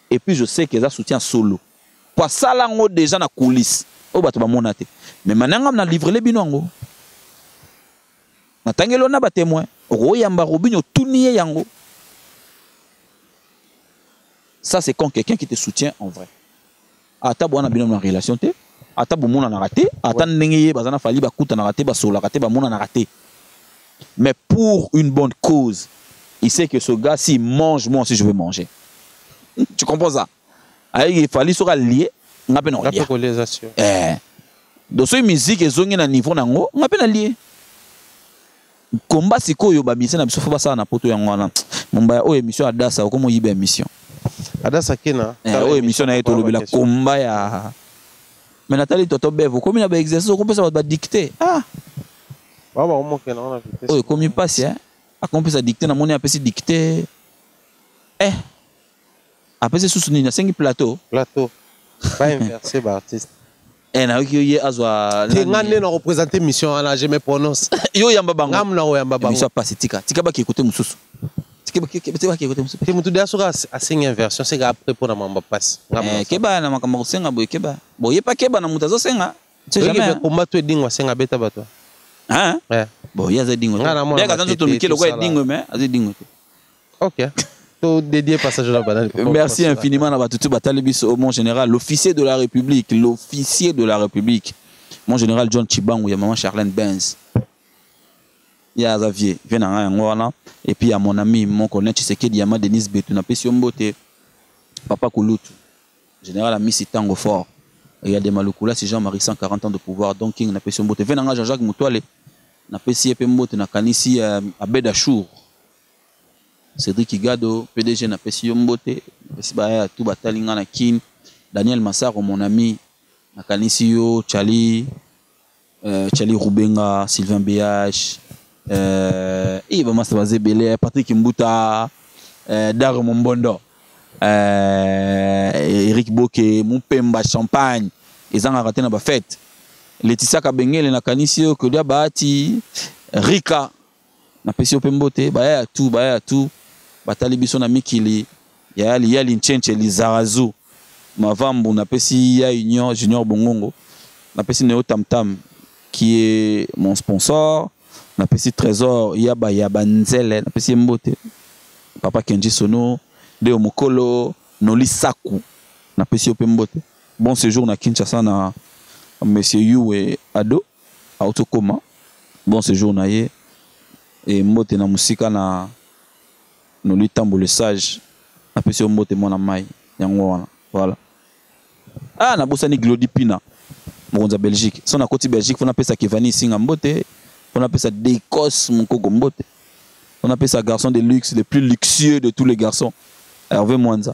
Et puis je sais que ça soutient solo. Kwa sala ngo déjà na coulisse. O bato ba mona te. Mais mananga na livrer les binongo. Na tangelo na ba témoin. Ro yamba Robinho tuniye yango. Ça c'est quand quelqu'un qui te soutient en vrai. Ah ta bona binom na relation te. ata bomona na raté ata ndenge bazana fali bakuta na raté basola raté bamona na raté mais pour une bonne cause il sait que ce gars s'il mange moi aussi je vais manger tu comprends ça il fallait sera lié nga pe na lié donc ce musique ezongi na niveau nango nga pe na lié combat sikoyo ba mission na biso fa basala na poto yango wana momba o émission adasa ko mo yiba émission adasa kena o émission na eto lobela combat ya mais Nathalie Toto Bevo, comme il a exercice, on peut ça va dicter. Ah. Oh, comme il passe, hein. Ah, on peut ça dicter, na monnaie après c'est dicter. Eh. Après c'est sous une 5 plateau. Plateau. Pas inversé par artiste. Eh na qui azwa. T'es ngane na représenter mission là, je me prononce. Yo yamba bango. Ngam na o yamba bango. Mission passe tika. Tika ba ki écouter mususu. Te mutu dia sura a singa inversion c'est après pour na mamba passe. Keba na makambo senga boy keba. Boye pa keba na mutazo senga. C'est jamais combat to dingwa senga beta bato. Hein? Bon, ya za dingo. Bien ka tanto to mikelo kwa dingo mais azi dingo. OK. To dédié passage la banane. Merci infiniment na batutu batali biso au mon général, l'officier de la République, l'officier de la République. Mon général John Chibangu ya maman Charlène Benz. Il y a Xavier, viens en et puis il y a mon ami, mon collègue Tshisekedi Yama Denis Betou, na Pession Mbote, Papa Kouloutou, général ami Sitango Fort. Il y a des Maloukula, c'est Jean-Marie 140 ans de pouvoir, donc King na Pession Mbote. Viens en Jean-Jacques Moutouale, na Pessie Mbote, na Kanisi Abedachour. Cédric Igado, PDG na Pession Mbote, Pessie tout Batalinga na Kin, Daniel Massaro, mon ami, na Kanisi Yo, Charlie Roubenga, Sylvain BH. Patrick Mbouta, Daro Mombondo, Eric Boke, Moupemba Champagne, ils ont raté na fête. Laetitia Kabengele na Kanisio, Kodia Bahati, Rika, na Pesio Pembote, baya tout, Batali Biso na Mikili, Yali Nchenche, Lizarazu, Mavambo, na Pesi ya Union, Junior Bongongo, na Pesi Neo Tam Tam, qui est mon sponsor. Na pesi trésor yaba nzele na pesi mbote papa Kenji Sono Deo Mokolo Noli Saku na pesi ope mbote bon séjour na Kinshasa na monsieur Yue Ado Autokoma bon séjour na ye et mbote na musika na Noli Tambo le sage na pesi mbote mona mai yango wana voilà ah na bosani Glody Pina mokonza Belgique son na koti Belgique fona pesa Kevani Singa mbote. On appelle ça Décos, mon Kogombote. On appelle ça garçon de luxe, le plus luxueux de tous les garçons. Hervé Mwanza.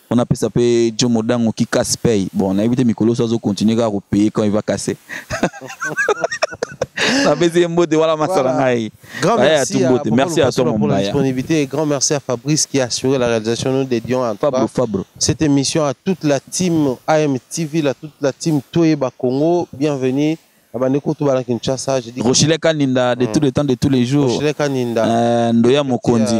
On appelle ça Joe Modango qui casse paye. Bon, on a évité Mikolo Sozo continuer à repayer quand il va casser. Grand merci à toi pour la disponibilité et grand merci à Fabrice qui a assuré la réalisation. Nous dédions à cette émission à toute la team AMTV, à toute la team Toyeba Congo. Bienvenue. Rochile Kaninda de tout le temps de tous les jours. Rochile Kaninda. Ndoya Mokondi.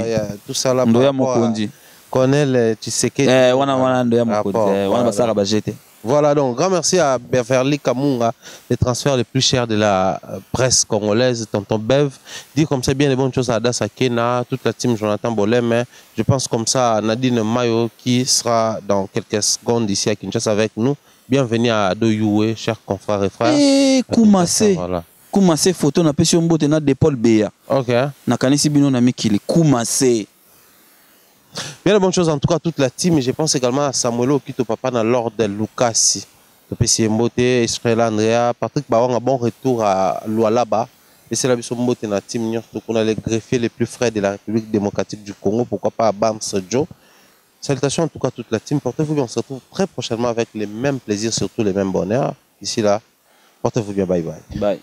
Tout ça là. Ndoya Mokondi. Colonel Tshisekedi. Wana Ndoya Mokondi. Wana basara bajete. Voilà donc grand merci à Beverly Kamunga, les transferts les plus chers de la presse congolaise, Tonton Bev. Dit comme ça bien les bonnes choses à Adassa Kena, toute la team Jonathan Bolem. Je pense comme ça à Nadine Mayo qui sera dans quelques secondes ici à Kinshasa avec nous. Bienvenue à Doyoué, chers confrères et frères. Et Koumassé. Voilà. Koumassé photo na pesi mbote na de Paul Beya. OK. Na kanisi bino na mikili Koumassé. Bien de bonnes choses en tout cas toute la team. Je pense également à Samuel Okito Papa dans l'ordre de Lucas. Le pesi mbote, Israël Andrea, Patrick Baron un bon retour à Lualaba. Et c'est la biso mbote na team Nyorto qu'on a les greffiers les plus frais de la République démocratique du Congo. Pourquoi pas à Bams Joe. Salutations en tout cas à toute la team. Portez-vous bien. On se retrouve très prochainement avec les mêmes plaisirs, surtout les mêmes bonheurs. D'ici là, portez-vous bien. Bye bye. Bye.